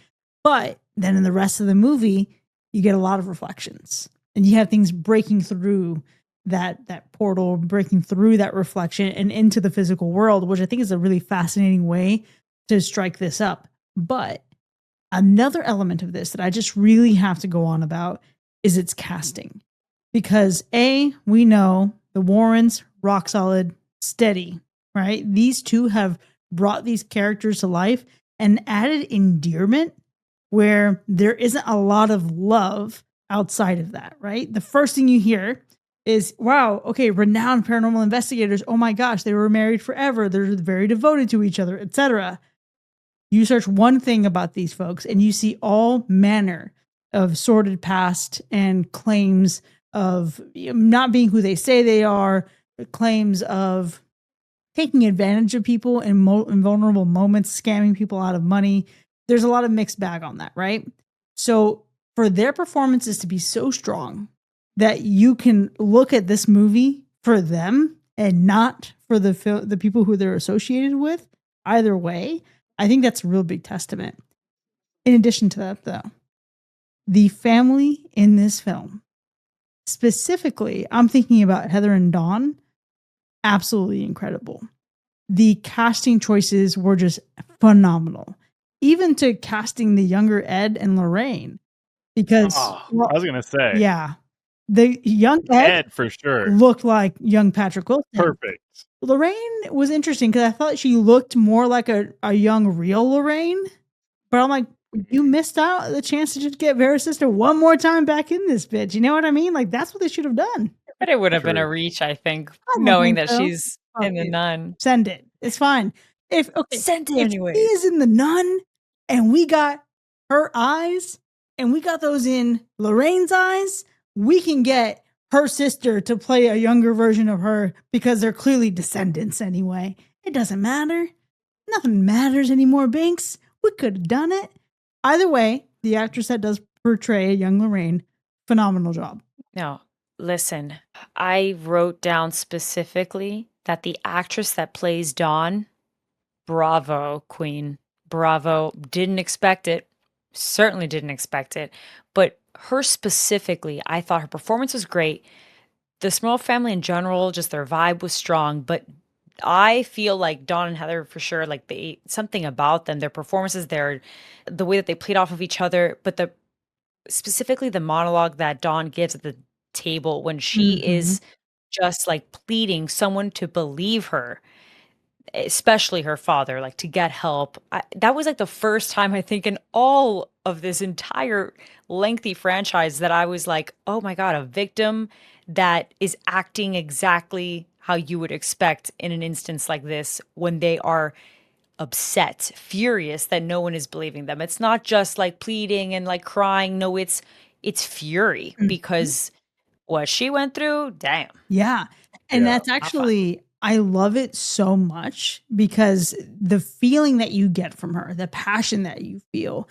A: But then in the rest of the movie, you get a lot of reflections and you have things breaking through that portal, breaking through that reflection and into the physical world, which I think is a really fascinating way to strike this up. But another element of this that I just really have to go on about is its casting. Because we know the Warrens, rock solid, steady, right? These two have brought these characters to life and added endearment where there isn't a lot of love outside of that, right? The first thing you hear is, wow, okay, renowned paranormal investigators. Oh my gosh, they were married forever. They're very devoted to each other, etc. You search one thing about these folks and you see all manner of sordid past and claims of not being who they say they are, claims of taking advantage of people in vulnerable moments, scamming people out of money. There's a lot of mixed bag on that, right? So for their performances to be so strong that you can look at this movie for them and not for the people who they're associated with, either way, I think that's a real big testament. In addition to that, though, the family in this film, specifically, I'm thinking about Heather and Dawn, absolutely incredible. The casting choices were just phenomenal, even to casting the younger Ed and Lorraine, because,
C: I was gonna say,
A: yeah, the young Ed
C: Ed for sure,
A: looked like young Patrick Wilson.
C: perfect.
A: Lorraine was interesting because I thought she looked more like a young real Lorraine, but I'm like, you missed out the chance to just get Vera's sister one more time back in this bitch. You know what I mean? Like that's what they should have done.
D: But it would have been a
C: True.
D: reach, I think,
A: I don't
D: knowing
A: think
D: that
A: so.
D: she's in the
A: Okay,
D: nun.
A: send it. It's fine. If
D: Send it
A: if
D: anyway.
A: he is in the nun and we got her eyes and we got those in Lorraine's eyes, we can get her sister to play a younger version of her because they're clearly descendants anyway. It doesn't matter. Nothing matters anymore, Binx. We could have done it. Either way, the actress that does portray a young Lorraine, phenomenal job.
D: No, listen, I wrote down specifically that the actress that plays Dawn, bravo, queen, bravo, didn't expect it, certainly didn't expect it, but her specifically, I thought her performance was great. The Smurl family in general, just their vibe was strong, but I feel like Dawn and Heather for sure, like they something about them, their performances, the way that they played off of each other, but specifically the monologue that Dawn gives at the table when she
A: Mhm.
D: is just like pleading someone to believe her, especially her father, like to get help. That was like the first time I think in all of this entire lengthy franchise that I was like, oh my God, a victim that is acting exactly how you would expect in an instance like this when they are upset, furious that no one is believing them. It's not just like pleading and like crying. No, it's fury
A: Mhm.
D: because what she went through, damn,
A: Yeah. And
C: Yeah.
A: that's
D: not fun.
A: actually, I love it so much because the feeling that you get from her, the passion that you feel,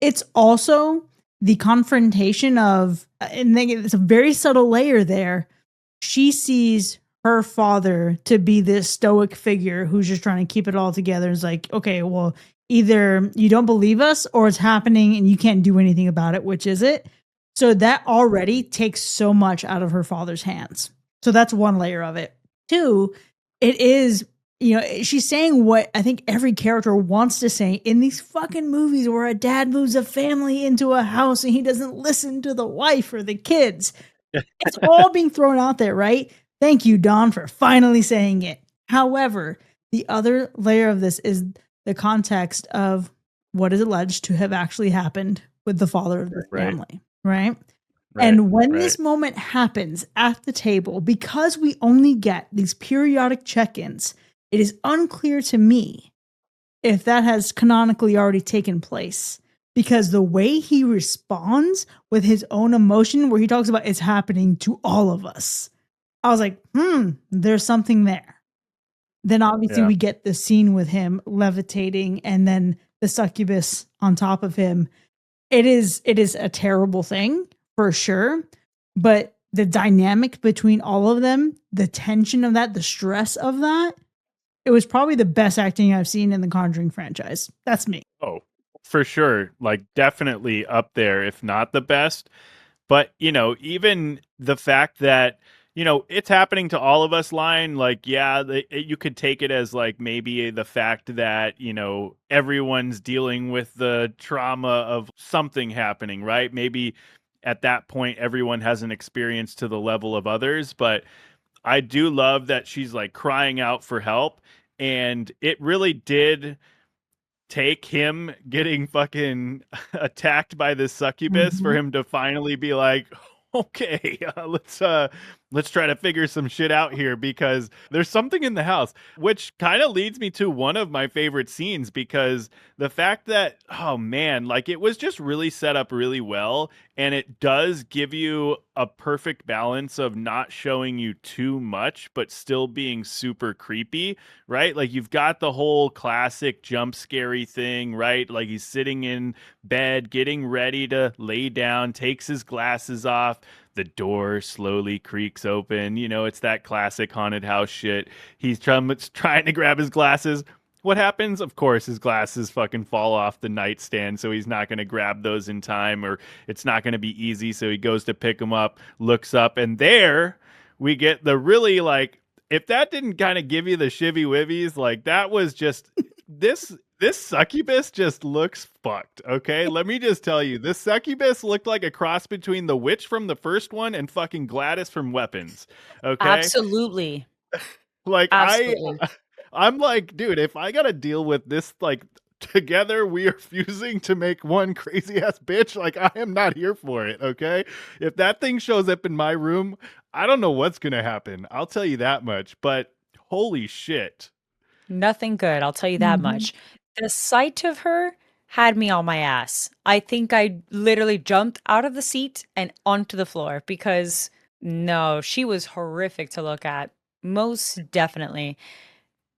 A: it's also the confrontation of, and then it's a very subtle layer there. She sees her father to be this stoic figure who's just trying to keep it all together. It's like, okay, well, either you don't believe us or it's happening and you can't do anything about it. Which is it? So that already takes so much out of her father's hands. So that's one layer of it. Two, it is, she's saying what I think every character wants to say in these fucking movies where a dad moves a family into a house and he doesn't listen to the wife or the kids. It's all being thrown out there, right? Thank you, Don, for finally saying it. However, the other layer of this is the context of what is alleged to have actually happened with the father of the
C: Right.
A: family, right?
C: Right.
A: And when
C: Right.
A: this moment happens at the table, because we only get these periodic check ins, it is unclear to me if that has canonically already taken place. Because the way he responds with his own emotion, where he talks about it's happening to all of us, I was like, there's something there. Then obviously
C: Yeah.
A: we get the scene with him levitating and then the succubus on top of him. It is a terrible thing for sure, but the dynamic between all of them, the tension of that, the stress of that, it was probably the best acting I've seen in the Conjuring franchise. That's me.
C: Oh, for sure. Like definitely up there, if not the best. But, even the fact that, it's happening to all of us line, like, yeah, you could take it as like maybe the fact that, everyone's dealing with the trauma of something happening, right? Maybe at that point, everyone hasn't experienced to the level of others. But I do love that she's like crying out for help. And it really did take him getting fucking attacked by this succubus for
A: Mhm.
C: him to finally be like, okay, let's try to figure some shit out here because there's something in the house, which kind of leads me to one of my favorite scenes because the fact that, oh man, like it was just really set up really well, and it does give you a perfect balance of not showing you too much but still being super creepy, right? Like you've got the whole classic jump scary thing, right? Like he's sitting in bed getting ready to lay down, takes his glasses off, the door slowly creaks open. It's that classic haunted house shit. He's trying to grab his glasses. What happens? Of course, his glasses fucking fall off the nightstand, so he's not going to grab those in time, or it's not going to be easy. So he goes to pick them up, looks up, and there we get the really like, if that didn't kind of give you the shivy wivvies, like that was just this succubus just looks fucked. Okay, let me just tell you, this succubus looked like a cross between the witch from the first one and fucking Gladys from Weapons. Okay,
D: Absolutely.
C: like
D: Absolutely.
C: I'm like, dude, if I gotta deal with this, like together we are fusing to make one crazy ass bitch, like I am not here for it. Okay, if that thing shows up in my room, I don't know what's gonna happen. I'll tell you that much. But holy shit.
D: Nothing good, I'll tell you that
A: Mhm.
D: much. The sight of her had me on my ass. I think I literally jumped out of the seat and onto the floor because no, she was horrific to look at. Most definitely.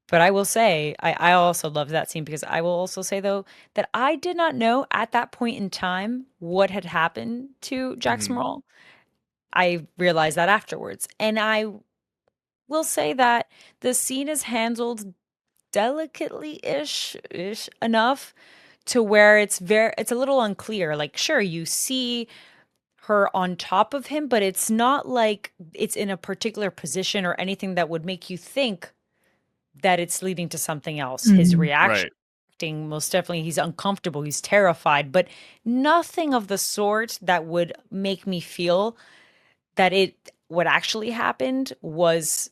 D: But I will say, I also love that scene because I will also say though that I did not know at that point in time what had happened to Jack
C: Mhm.
D: Smurl. I realized that afterwards. And I will say that the scene is handled delicately ish enough to where it's a little unclear. Like sure, you see her on top of him, but it's not like it's in a particular position or anything that would make you think that it's leading to something else. His
A: Mhm.
D: reaction
C: Right.
D: most definitely he's uncomfortable, he's terrified, but nothing of the sort that would make me feel that what actually happened was,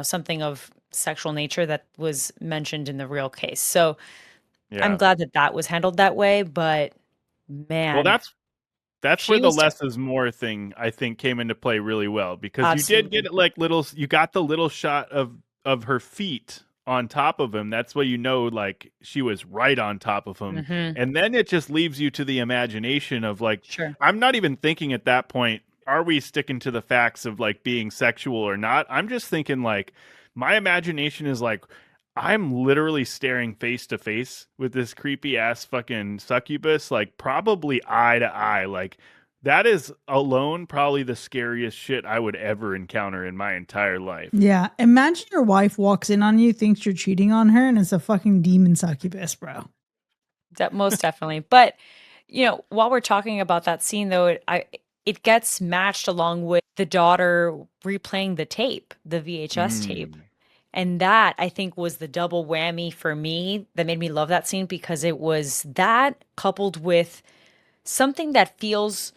D: something of sexual nature that was mentioned in the real case. So, I'm
C: Yeah.
D: glad that that was handled that way, but
C: Well,
D: man,
C: that's where
D: she
C: the
D: was
C: less is more thing I think came into play really well because you did
D: absolutely.
C: get like you got the little shot of her feet on top of him, that's why you know, like, she was right on top of him.
D: Mm-hmm.
C: And then it just leaves you to the imagination of, like,
D: Sure.
C: I'm not even thinking at that point, are we sticking to the facts of, like, being sexual or not? I'm just thinking, like, my imagination is like, I'm literally staring face to face with this creepy ass fucking succubus, like, probably eye to eye. Like, that is alone probably the scariest shit I would ever encounter in my entire life.
A: Yeah. Imagine your wife walks in on you, thinks you're cheating on her, and it's a fucking demon succubus, bro.
D: Most definitely. But while we're talking about that scene, though, it gets matched along with the daughter replaying the tape, the VHS tape.
C: Mm.
D: And that, I think, was the double whammy for me that made me love that scene, because it was that coupled with something that feels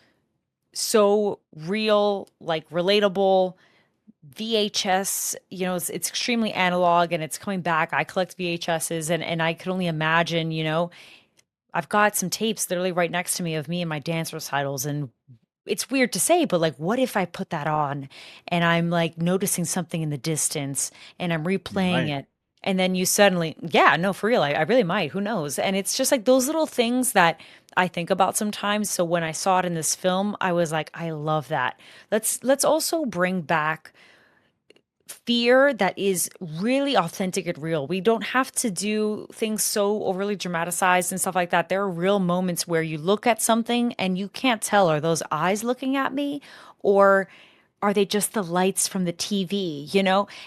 D: so real, like relatable. VHS, it's extremely analog and it's coming back. I collect VHSs, and I could only imagine, I've got some tapes literally right next to me of me and my dance recitals. And it's weird to say, but like, what if I put that on and I'm like noticing something in the distance and I'm replaying
C: Right.
D: it? And then you suddenly, yeah, no, for real, I really might. Who knows? And it's just like those little things that I think about sometimes. So when I saw it in this film, I was like, I love that. Let's also bring back fear that is really authentic and real. We don't have to do things so overly dramatized and stuff like that. There are real moments where you look at something and you can't tell, are those eyes looking at me, or are they just the lights from the TV?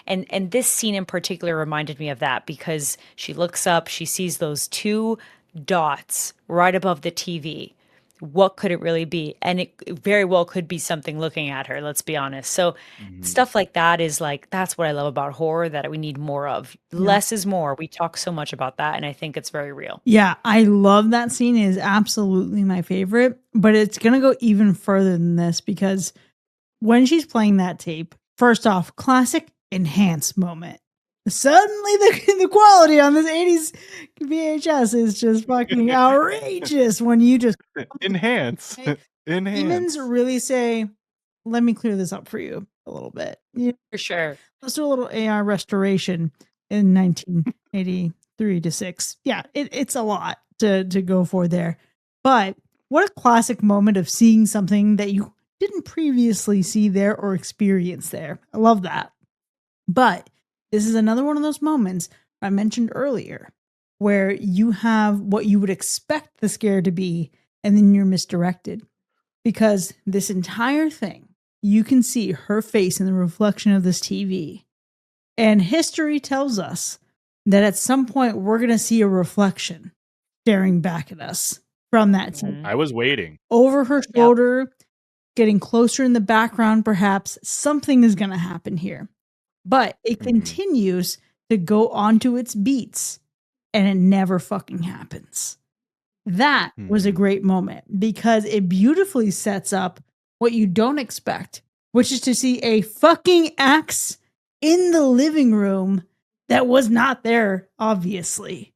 D: And this scene in particular reminded me of that, because she looks up, she sees those two dots right above the TV. What could it really be? And it very well could be something looking at her, let's be honest. So
C: Mhm.
D: stuff like that is like, that's what I love about horror, that we need more of.
A: Yeah.
D: Less is more. We talk so much about that, and I think it's very real.
A: Yeah, I love that scene. It is absolutely my favorite, but it's going to go even further than this, because when she's playing that tape, first off, classic enhance moment. Suddenly the quality on this 80s VHS is just fucking outrageous when you just
C: Enhance. Enhance.
A: demons really say, let me clear this up for you a little bit.
D: For sure.
A: Let's do a little AI restoration in 1983 to 6. Yeah, it's a lot to go for there. But what a classic moment of seeing something that you didn't previously see there or experience there. I love that. But this is another one of those moments I mentioned earlier where you have what you would expect the scare to be, and then you're misdirected. Because this entire thing, you can see her face in the reflection of this TV. And history tells us that at some point we're going to see a reflection staring back at us from that TV.
C: I was waiting.
A: Over her shoulder, getting closer in the background, perhaps something is going to happen here. But it continues to go onto its beats, and it never fucking happens. That was a great moment, because it beautifully sets up what you don't expect, which is to see a fucking axe in the living room that was not there, obviously.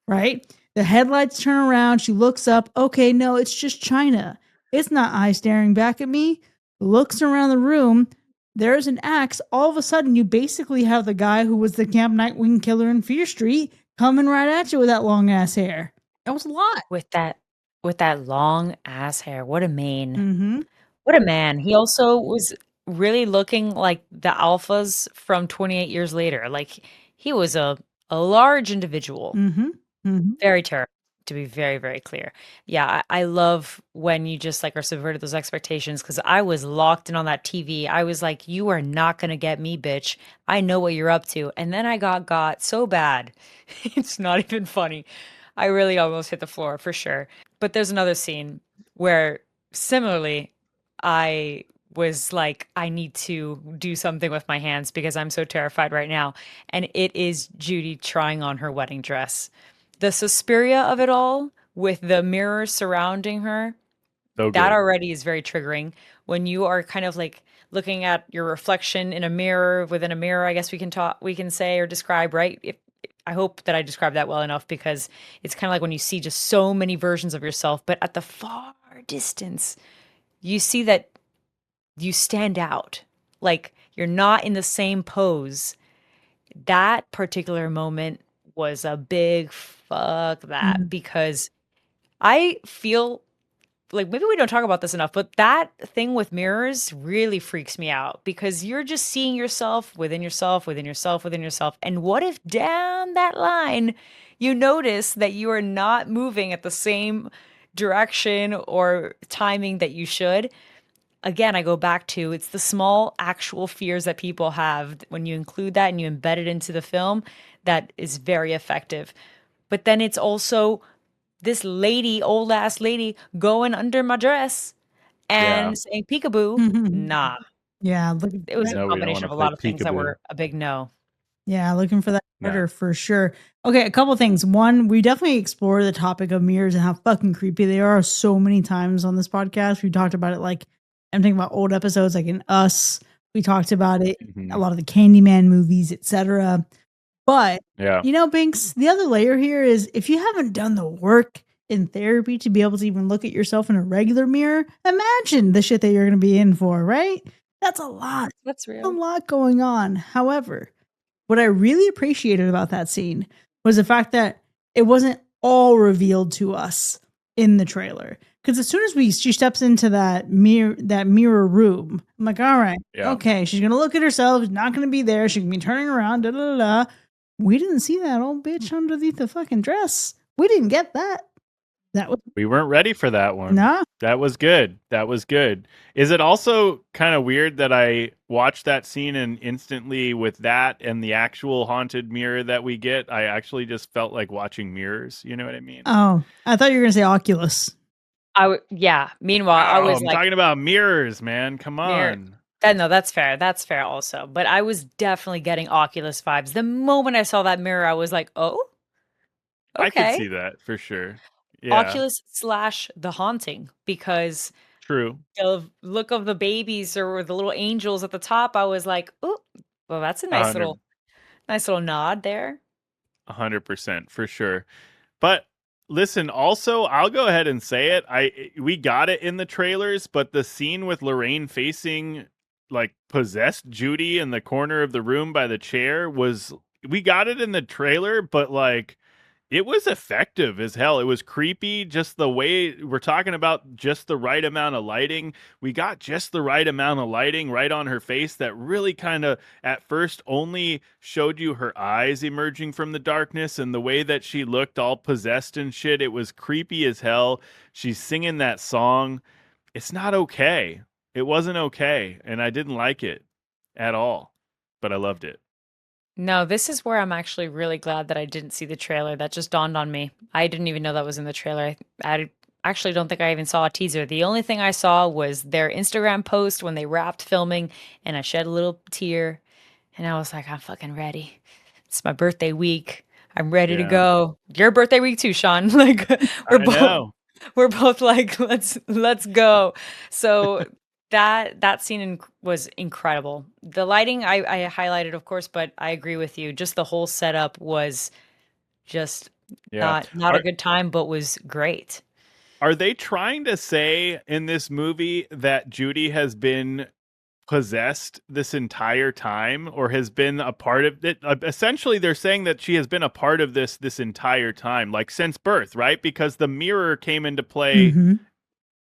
A: Right? The headlights turn around. She looks up. Okay, no, it's just China. It's not eye staring back at me. Looks around the room. There's an axe. All of a sudden, you basically have the guy who was the Camp Nightwing killer in Fear Street coming right at you with that long ass hair. That was a lot.
D: With that long ass hair. What a mane.
A: Mm-hmm.
D: What a man. He also was really looking like the alphas from 28 years later. Like, he was a large individual.
A: Mm-hmm. Mm-hmm.
D: Very terrible, to be very, very clear. Yeah, I love when you just like are subverted those expectations, because I was locked in on that TV. I was like, you are not gonna get me, bitch. I know what you're up to. And then I got so bad. It's not even funny. I really almost hit the floor for sure. But there's another scene where similarly, I was like, I need to do something with my hands because I'm so terrified right now. And it is Judy trying on her wedding dress. The Suspiria of it all, with the mirrors surrounding her,
C: So
D: that
C: good.
D: already is very triggering. When you are kind of like looking at your reflection in a mirror within a mirror, I guess we can say or describe, right? I hope that I described that well enough, because it's kind of like when you see just so many versions of yourself, but at the far distance, you see that you stand out. Like, you're not in the same pose. That particular moment was a big fuck that, because I feel like maybe we don't talk about this enough, but that thing with mirrors really freaks me out, because you're just seeing yourself within yourself, within yourself, within yourself. And what if down that line you notice that you are not moving at the same direction or timing that you should? Again, I go back to, it's the small actual fears that people have. When you include that and you embed it into the film, that is very effective. But then it's also this lady, old ass lady, going under my dress
C: Yeah.
D: and saying peekaboo. Nah,
A: Yeah,
D: it was a
C: No, we don't
D: combination
C: want
D: of
C: to
D: a
C: play
D: lot of things that
C: peekaboo.
D: were a big no.
A: yeah, looking for that
C: Yeah.
A: murder for sure. Okay, a couple things. One, we definitely explore the topic of mirrors and how fucking creepy they are so many times on this podcast. We talked about it, like, I'm thinking about old episodes like in Us. We talked about it,
C: Mhm.
A: a lot of the Candyman movies, etc. But
C: Yeah.
A: Binx, the other layer here is, if you haven't done the work in therapy to be able to even look at yourself in a regular mirror, imagine the shit that you're going to be in for, right? That's a lot.
D: That's
A: A
D: real.
A: lot going on. However, what I really appreciated about that scene was the fact that it wasn't all revealed to us in the trailer. Because as soon as she steps into that mirror room, I'm like, all right,
C: Yeah.
A: okay, she's gonna look at herself, she's not gonna be there, she can be turning around, da da da. We didn't see that old bitch underneath the fucking dress. We didn't get that. That was
C: We weren't ready for that one.
A: nah.
C: That was good. That was good. Is it also kind of weird that I watched that scene and instantly, with that and the actual haunted mirror that we get, I actually just felt like watching mirrors? You know what I mean?
A: Oh, I thought you were gonna say Oculus.
D: Yeah. Meanwhile, I was
C: I'm
D: like,
C: talking about mirrors, man. Come
D: mirror.
C: on.
D: No, that's fair. That's fair also. But I was definitely getting Oculus vibes. The moment I saw that mirror, I was like, oh,
C: I could
D: okay.
C: see that for sure. Yeah,
D: Oculus / The Haunting, because
C: true.
D: the look of the babies or the little angels at the top, I was like, oh, well, that's a nice
C: 100,
D: little nod there.
C: 100% for sure. But listen, also, I'll go ahead and say it. We got it in the trailers, but the scene with Lorraine facing like possessed Judy in the corner of the room by the chair we got it in the trailer, but like it was effective as hell. It was creepy. Just the way we're talking about, just the right amount of lighting. We got just the right amount of lighting right on her face that really kind of at first only showed you her eyes emerging from the darkness, and the way that she looked all possessed and shit. It was creepy as hell. She's singing that song. It's not okay. It wasn't okay. And I didn't like it at all, but I loved it.
D: No, this is where I'm actually really glad that I didn't see the trailer. That just dawned on me. I didn't even know that was in the trailer. I actually don't think I even saw a teaser. The only thing I saw was their Instagram post when they wrapped filming, and I shed a little tear, and I was like, I'm fucking ready. It's my birthday week. I'm ready to
C: Yeah.
D: go. Your birthday week too, Sean. Like
C: I know.
D: we're both like, let's go. So that scene was incredible. The lighting I highlighted, of course, but I agree with you. Just the whole setup was just
C: Yeah.
D: not a good time, but was great.
C: Are they trying to say in this movie that Judy has been possessed this entire time, or has been a part of it? Essentially, they're saying that she has been a part of this entire time, like since birth, right? Because the mirror came into play
A: Mhm.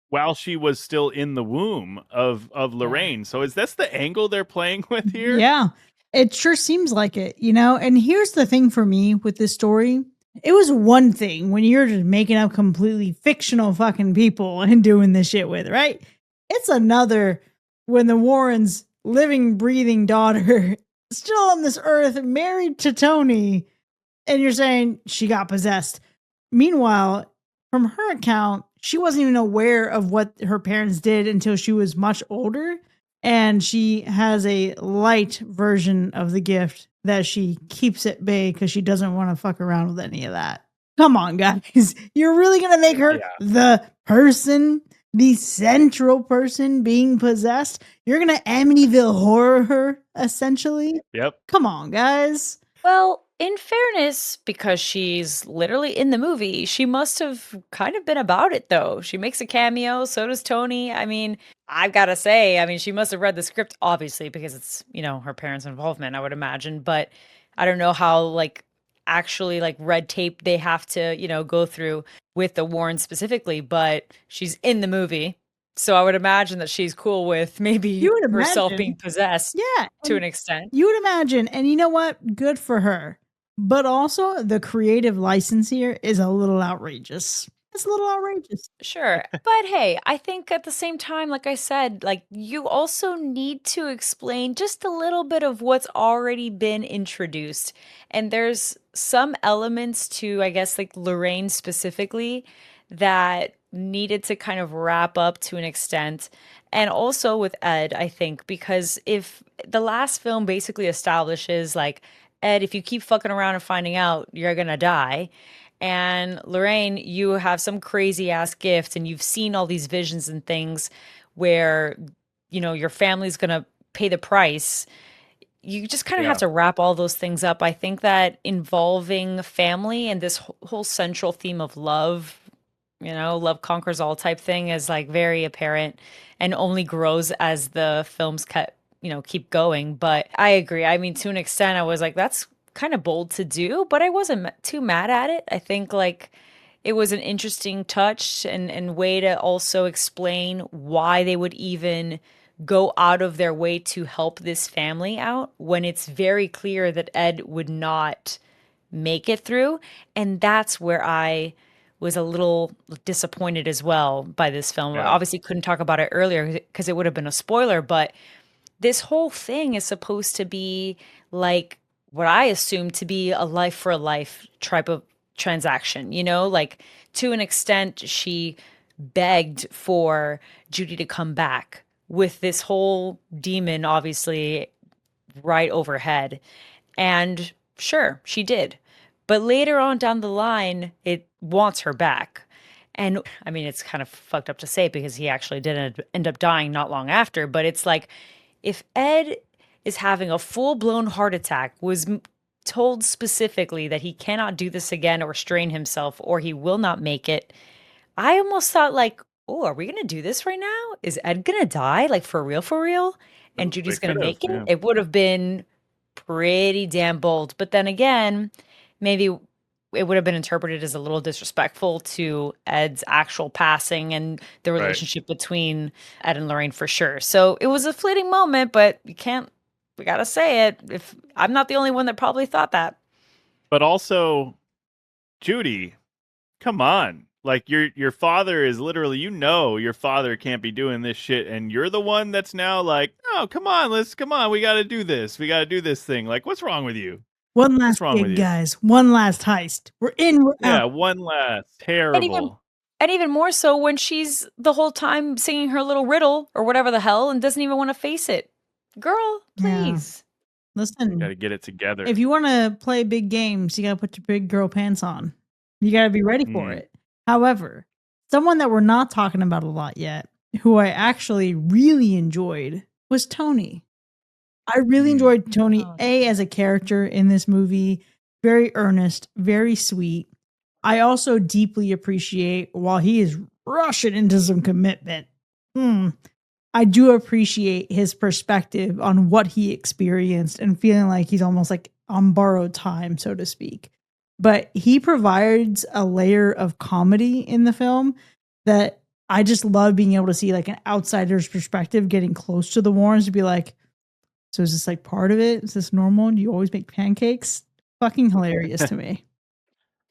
C: while she was still in the womb of Lorraine. So is this the angle they're playing with here?
A: Yeah, it sure seems like it, And here's the thing for me with this story. It was one thing when you're just making up completely fictional fucking people and doing this shit with, right? It's another when the Warrens' living, breathing daughter still on this earth, married to Tony, and you're saying she got possessed. Meanwhile, from her account, she wasn't even aware of what her parents did until she was much older. And she has a light version of the gift that she keeps at bay because she doesn't want to fuck around with any of that. Come on, guys. You're really going to make her the person, the central person being possessed? You're going to Amityville horror her, essentially?
C: Yep.
A: Come on, guys.
D: Well, in fairness, because she's literally in the movie, she must have kind of been about it, though. She makes a cameo, so does Tony. I mean, I've got to say, she must have read the script, obviously, because it's, her parents' involvement, I would imagine. But I don't know how like actually like red tape they have to, go through with the Warren specifically, but she's in the movie. So I would imagine that she's cool with maybe
A: You would
D: herself
A: imagine.
D: being possessed
A: Yeah.
D: to an extent.
A: You would imagine. And you know what? Good for her. But also, the creative license here is a little outrageous. It's a little outrageous.
D: Sure. But hey, I think at the same time, like I said, like you also need to explain just a little bit of what's already been introduced. And there's some elements to, I guess, like Lorraine specifically that needed to kind of wrap up to an extent. And also with Ed, I think, because if the last film basically establishes like, Ed, if you keep fucking around and finding out, you're gonna die. And Lorraine, you have some crazy ass gift and you've seen all these visions and things where, your family's going to pay the price. You just kind of have
C: Yeah.
D: to wrap all those things up. I think that involving family and this whole central theme of love, love conquers all type thing is like very apparent and only grows as the films keep going. But I agree. I mean, to an extent, I was like, that's kind of bold to do, but I wasn't too mad at it. I think like it was an interesting touch and way to also explain why they would even go out of their way to help this family out when it's very clear that Ed would not make it through. And that's where I was a little disappointed as well by this film. I
C: Yeah.
D: obviously couldn't talk about it earlier because it would have been a spoiler, but this whole thing is supposed to be like what I assume to be a life for a life type of transaction, like to an extent, she begged for Judy to come back with this whole demon, obviously, right overhead. And sure, she did. But later on down the line, it wants her back. And I mean, it's kind of fucked up to say because he actually did end up dying not long after. But it's like, if Ed is having a full blown heart attack, was told specifically that he cannot do this again or strain himself or he will not make it, I almost thought, like, oh, are we going to do this right now? Is Ed going to die? Like, for real, for real? And
C: They
D: Judy's going
C: could
D: to
C: have.
D: make it?
C: Yeah.
D: It would have been pretty damn bold. But then again, maybe it would have been interpreted as a little disrespectful to Ed's actual passing and the
C: Right.
D: relationship between Ed and Lorraine for sure. So it was a fleeting moment, but we gotta say it. If I'm not the only one that probably thought that.
C: But also, Judy, come on. Like your father is literally, your father can't be doing this shit, and you're the one that's now like, oh, come on, we got to do this, thing. Like, what's wrong with you?
A: One last
C: wrong with
A: gig,
C: you?
A: guys. One last heist. We're in, we're
C: Yeah,
A: out.
C: one last
D: And even
C: terrible.
D: and even more so when she's the whole time singing her little riddle or whatever the hell and doesn't even want to face it. Girl,
A: Yeah.
D: please.
A: Listen,
C: Got to get it together.
A: if you want to play big games, you got to put your big girl pants on. You got to be ready for
C: Mm.
A: it. However, someone that we're not talking about a lot yet, who I actually really enjoyed, was Tony. I really enjoyed Tony,
D: Tony.
A: as a character in this movie. Very earnest, very sweet. I also deeply appreciate, while he is rushing into some commitment, I do appreciate his perspective on what he experienced and feeling like he's almost like on borrowed time, so to speak. But he provides a layer of comedy in the film that I just love being able to see, like an outsider's perspective, getting close to the Warrens to be like, so is this like part of it? Is this normal? Do you always make pancakes? Fucking hilarious to me.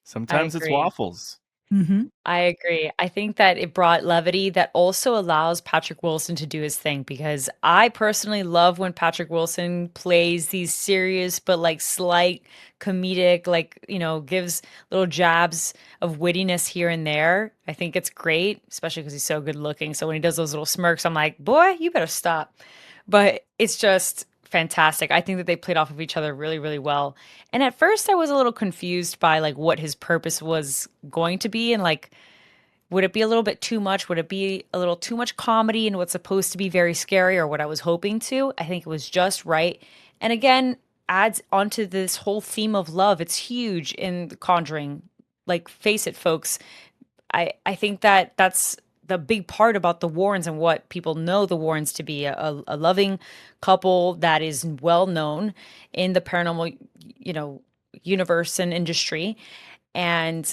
C: Sometimes it's
D: agree.
C: waffles.
A: Mm-hmm.
D: I agree. I think that it brought levity that also allows Patrick Wilson to do his thing because I personally love when Patrick Wilson plays these serious but like slight comedic, like, gives little jabs of wittiness here and there. I think it's great, especially because he's so good looking. So when he does those little smirks, I'm like, boy, you better stop. But it's just fantastic. I think that they played off of each other really, really well. And at first I was a little confused by like what his purpose was going to be and like would it be a little bit too much? Would it be a little too much comedy and what's supposed to be very scary or what I was hoping to? I think it was just right. And again, adds onto this whole theme of love. It's huge in The Conjuring. Like face it folks, I think that that's the big part about the Warrens and what people know the Warrens to be a loving couple that is well known in the paranormal, universe and industry. And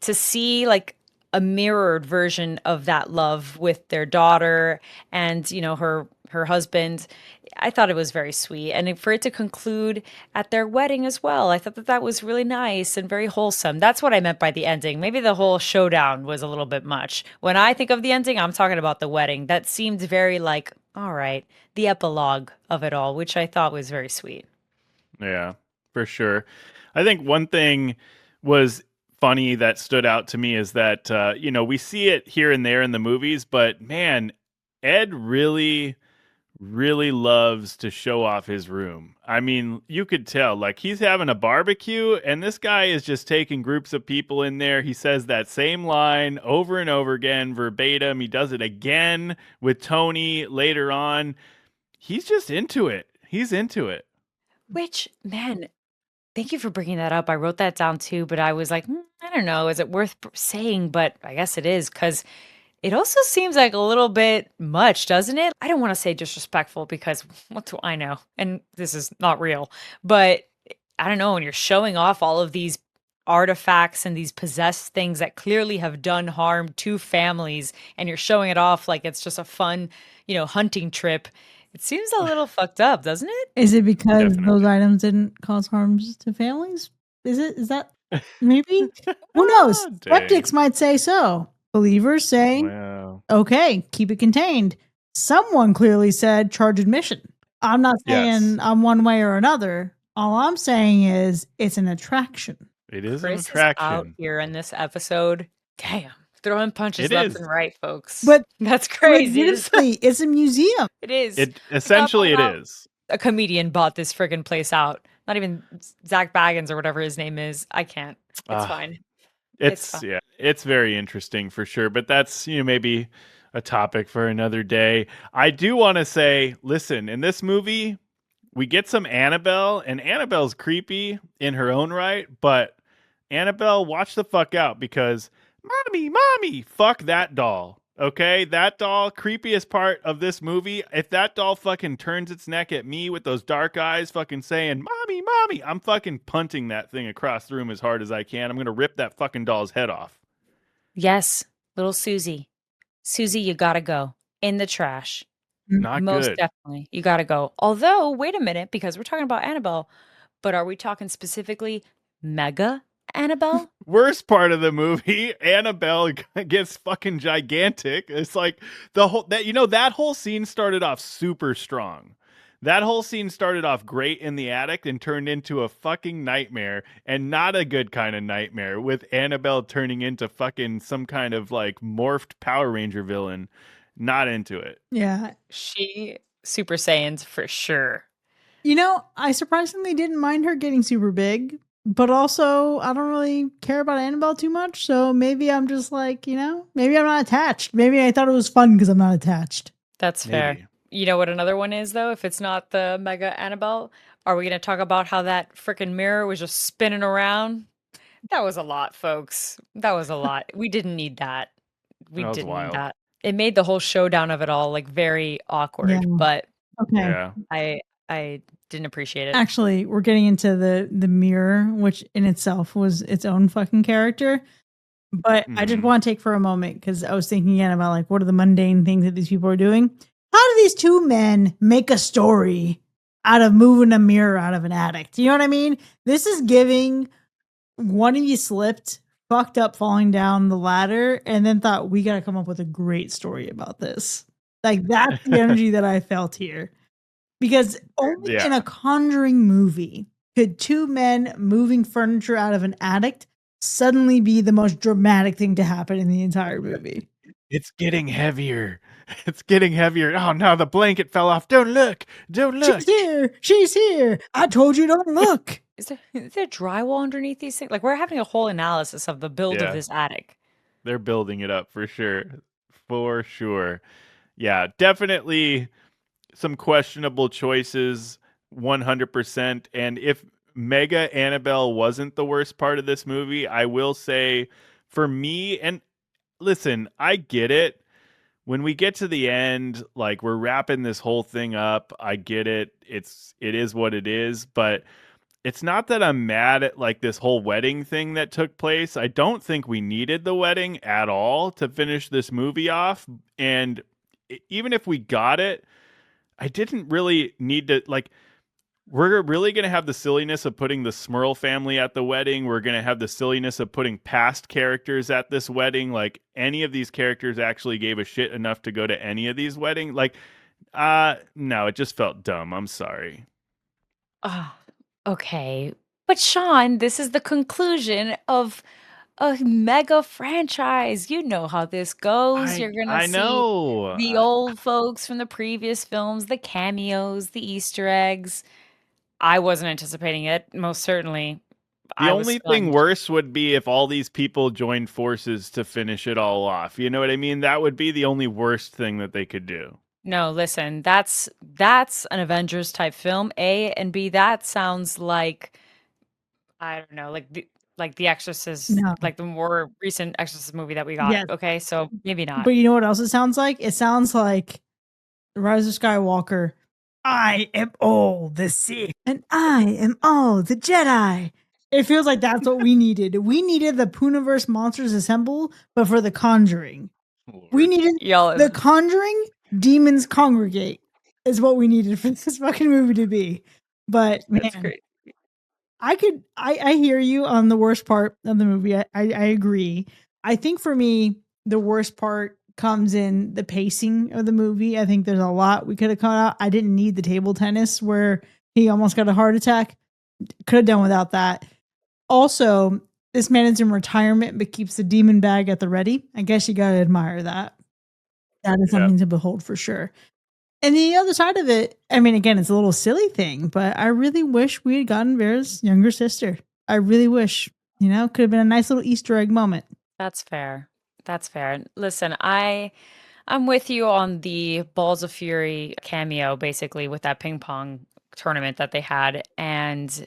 D: to see like a mirrored version of that love with their daughter and her husband, I thought it was very sweet. And for it to conclude at their wedding as well, I thought that was really nice and very wholesome. That's what I meant by the ending. Maybe the whole showdown was a little bit much. When I think of the ending, I'm talking about the wedding. That seemed very like, all right, the epilogue of it all, which I thought was very sweet.
C: Yeah, for sure. I think one thing was funny that stood out to me is that we see it here and there in the movies, but man, Ed really loves to show off his room. I mean, you could tell like he's having a barbecue and this guy is just taking groups of people in there. He says that same line over and over again, verbatim. He does it again with Tony later on. He's just into it. He's into it.
D: Which, man, thank you for bringing that up. I wrote that down too, but I was like, I don't know, is it worth saying? But I guess it is, because it also seems like a little bit much, doesn't it? I don't want to say disrespectful because what do I know? And this is not real. But I don't know, when you're showing off all of these artifacts and these possessed things that clearly have done harm to families, and you're showing it off like it's just a fun, hunting trip. It seems a little fucked up, doesn't it?
A: Is it because
C: Definitely.
A: those items didn't cause harms to families? Is that maybe? Who knows?
C: Dang.
A: Skeptics might say so. Believers say,
C: Wow.
A: okay, keep it contained. Someone clearly said charge admission. I'm not saying
C: Yes.
A: I'm one way or another. All I'm saying is it's an attraction.
C: It is
D: Chris
C: an attraction.
D: is out here in this episode. Damn. Throwing punches
C: It
D: left
C: is.
D: and right, folks.
A: But
D: that's crazy.
A: legitimately, it's a museum.
D: It is.
C: It essentially it
D: How
C: is.
D: a comedian bought this friggin' place out. Not even Zach Baggins or whatever his name is. I can't. It's fine. It's fine.
C: Yeah, it's very interesting for sure, but that's maybe a topic for another day. I do want to say, listen, in this movie, we get some Annabelle, and Annabelle's creepy in her own right, but Annabelle, watch the fuck out because mommy, fuck that doll. Okay, that doll, creepiest part of this movie. If that doll fucking turns its neck at me with those dark eyes, fucking saying, mommy, I'm fucking punting that thing across the room as hard as I can. I'm going to rip that fucking doll's head off.
D: Yes, little Susie. Susie, you gotta go. In the trash.
C: Not
D: Most
C: good.
D: definitely. You gotta go. Although, wait a minute, because we're talking about Annabelle, but are we talking specifically Mega Annabelle?
C: Worst part of the movie, Annabelle gets fucking gigantic. It's like that whole scene started off super strong. That whole scene started off great in the attic and turned into a fucking nightmare, and not a good kind of nightmare, with Annabelle turning into fucking some kind of like morphed Power Ranger villain. Not into it.
A: Yeah.
D: She Super Saiyans for sure.
A: I surprisingly didn't mind her getting super big, but also I don't really care about Annabelle too much. So maybe I'm just like, maybe I'm not attached. Maybe I thought it was fun because I'm not attached.
D: That's fair.
C: Maybe.
D: You know what another one is, though? If it's not the Mega Annabelle, are we going to talk about how that freaking mirror was just spinning around? That was a lot, folks. That was a lot. We didn't need that. We
C: That was
D: didn't
C: wild.
D: need that. It made the whole showdown of it all like very awkward,
A: Yeah.
D: but
A: Okay.
C: Yeah.
D: I didn't appreciate it.
A: Actually, we're getting into the mirror, which in itself was its own fucking character. But I just
C: Mhm.
A: want to take for a moment because I was thinking again about like what are the mundane things that these people are doing. How do these two men make a story out of moving a mirror out of an attic? Do you know what I mean? This is giving one of you slipped, fucked up falling down the ladder, and then thought we got to come up with a great story about this. Like that's the energy that I felt here. Because only in a Conjuring movie could two men moving furniture out of an attic suddenly be the most dramatic thing to happen in the entire movie.
C: It's getting heavier. It's getting heavier. Oh no, the blanket fell off. Don't look.
A: She's here. She's here. I told you don't look.
D: Is there drywall underneath these things? Like, we're having a whole analysis of the build of this attic.
C: They're building it up for sure. For sure. Yeah, definitely some questionable choices, 100%. And if Mega Annabelle wasn't the worst part of this movie, I will say for me, and listen, I get it. When we get to the end, like we're wrapping this whole thing up, I get it. It is what it is, but it's not that I'm mad at like this whole wedding thing that took place. I don't think we needed the wedding at all to finish this movie off. And even if we got it, I didn't really need to like we're really going to have the silliness of putting the Smurl family at the wedding. We're going to have the silliness of putting past characters at this wedding. Like any of these characters actually gave a shit enough to go to any of these weddings. Like, no, it just felt dumb. I'm sorry.
D: Oh, okay. But Sean, this is the conclusion of a mega franchise. You know how this goes. You're gonna
C: I
D: see
C: know.
D: the old folks from the previous films, the cameos, the Easter eggs. I wasn't anticipating it, most certainly.
C: The
D: I was
C: only thing
D: stunned.
C: worse would be if all these people joined forces to finish it all off. You know what I mean? That would be the only worst thing that they could do.
D: No, listen, that's an Avengers type film. A and B, that sounds like I don't know, like the Exorcist,
A: No.
D: like the more recent Exorcist movie that we got.
A: Yes.
D: Okay, so maybe not.
A: But you know what else it sounds like? It sounds like Rise of Skywalker. I am all the Sith, and I am all the Jedi. It feels like that's what we needed. We needed the Pooniverse Monsters Assemble, but for the Conjuring. We needed
D: Y'all,
A: the Conjuring Demons Congregate is what we needed for this fucking movie to be. But
D: that's
A: man,
D: great.
A: I hear you on the worst part of the movie. I agree. I think for me, the worst part comes in the pacing of the movie. I think there's a lot we could have cut out. I didn't need the table tennis where he almost got a heart attack. Could have done without that. Also, this man is in retirement but keeps the demon bag at the ready. I guess you gotta admire that. That is something to behold for sure. And the other side of it, I mean, again, it's a little silly thing, but I really wish we had gotten Vera's younger sister. I really wish, could have been a nice little Easter egg moment.
D: That's fair. That's fair. Listen, I'm with you on the Balls of Fury cameo, basically with that ping pong tournament that they had, and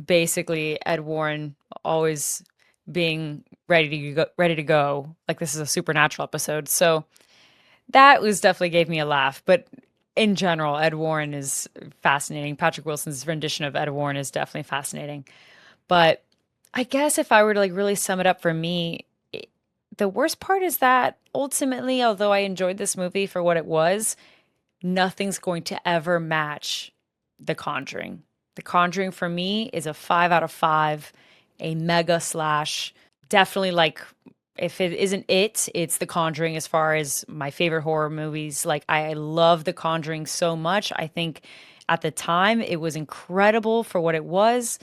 D: basically Ed Warren always being ready to go. Like this is a supernatural episode, so that was definitely gave me a laugh. But in general, Ed Warren is fascinating. Patrick Wilson's rendition of Ed Warren is definitely fascinating. But I guess if I were to like really sum it up for me, the worst part is that ultimately, although I enjoyed this movie for what it was, nothing's going to ever match The Conjuring. The Conjuring for me is a 5 out of 5, a mega slash. Definitely like if it isn't it's The Conjuring as far as my favorite horror movies. Like I love The Conjuring so much. I think at the time it was incredible for what it was.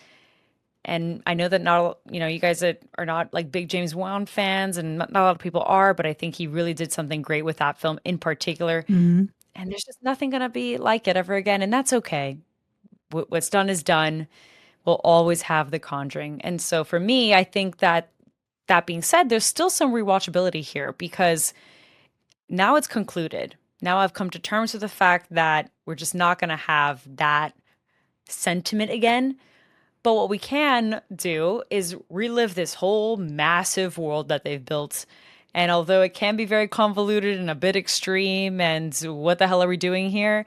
D: And I know that not, you guys that are not like big James Wan fans and not a lot of people are, but I think he really did something great with that film in particular.
A: Mm-hmm.
D: And there's just nothing going to be like it ever again. And that's okay. What's done is done. We'll always have The Conjuring. And so for me, I think that being said, there's still some rewatchability here because now it's concluded. Now I've come to terms with the fact that we're just not going to have that sentiment again. But what we can do is relive this whole massive world that they've built. And although it can be very convoluted and a bit extreme, and what the hell are we doing here?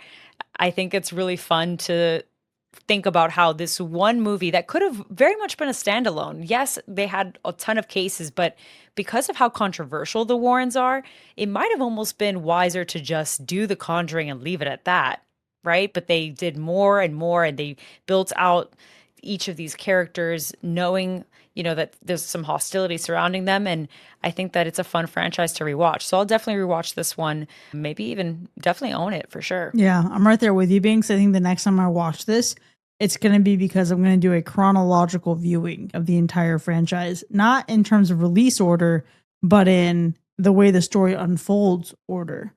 D: I think it's really fun to think about how this one movie that could have very much been a standalone. Yes, they had a ton of cases, but because of how controversial the Warrens are, it might have almost been wiser to just do The Conjuring and leave it at that, right? But they did more and more, and they built out each of these characters knowing, that there's some hostility surrounding them. And I think that it's a fun franchise to rewatch. So I'll definitely rewatch this one, maybe even definitely own it for sure.
A: Yeah, I'm right there with you, Binx. I think the next time I watch this, it's going to be because I'm going to do a chronological viewing of the entire franchise, not in terms of release order, but in the way the story unfolds order.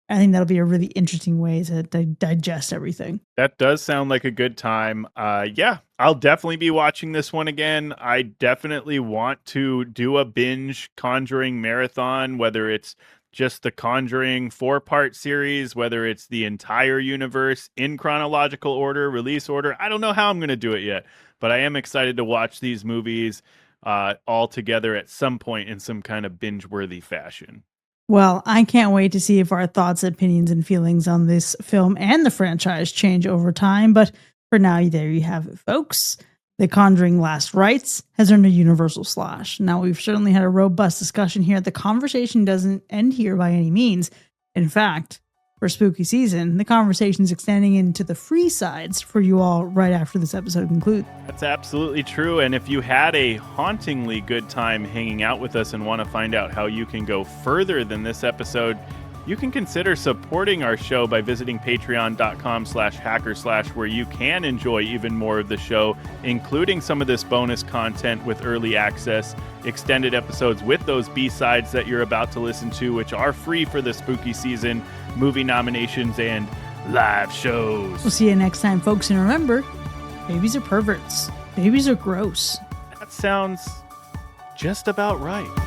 A: I think that'll be a really interesting way to digest everything.
C: That does sound like a good time. Yeah, I'll definitely be watching this one again. I definitely want to do a binge Conjuring marathon, whether it's just the Conjuring 4-part series, whether it's the entire universe in chronological order, release order. I don't know how I'm going to do it yet, but I am excited to watch these movies. all together at some point in some kind of binge-worthy fashion.
A: Well, I can't wait to see if our thoughts, opinions, and feelings on this film and the franchise change over time. But for now, there you have it, folks. The Conjuring Last Rites has earned a universal slash. Now, we've certainly had a robust discussion here. The conversation doesn't end here by any means. In fact, for spooky season, the conversation's extending into the free sides for you all right after this episode concludes.
C: That's absolutely true. And if you had a hauntingly good time hanging out with us and want to find out how you can go further than this episode, you can consider supporting our show by visiting patreon.com/hacker/, where you can enjoy even more of the show, including some of this bonus content with early access, extended episodes with those B-sides that you're about to listen to, which are free for the spooky season, movie nominations, and live shows.
A: We'll see you next time, folks. And remember, babies are perverts. Babies are gross.
C: That sounds just about right.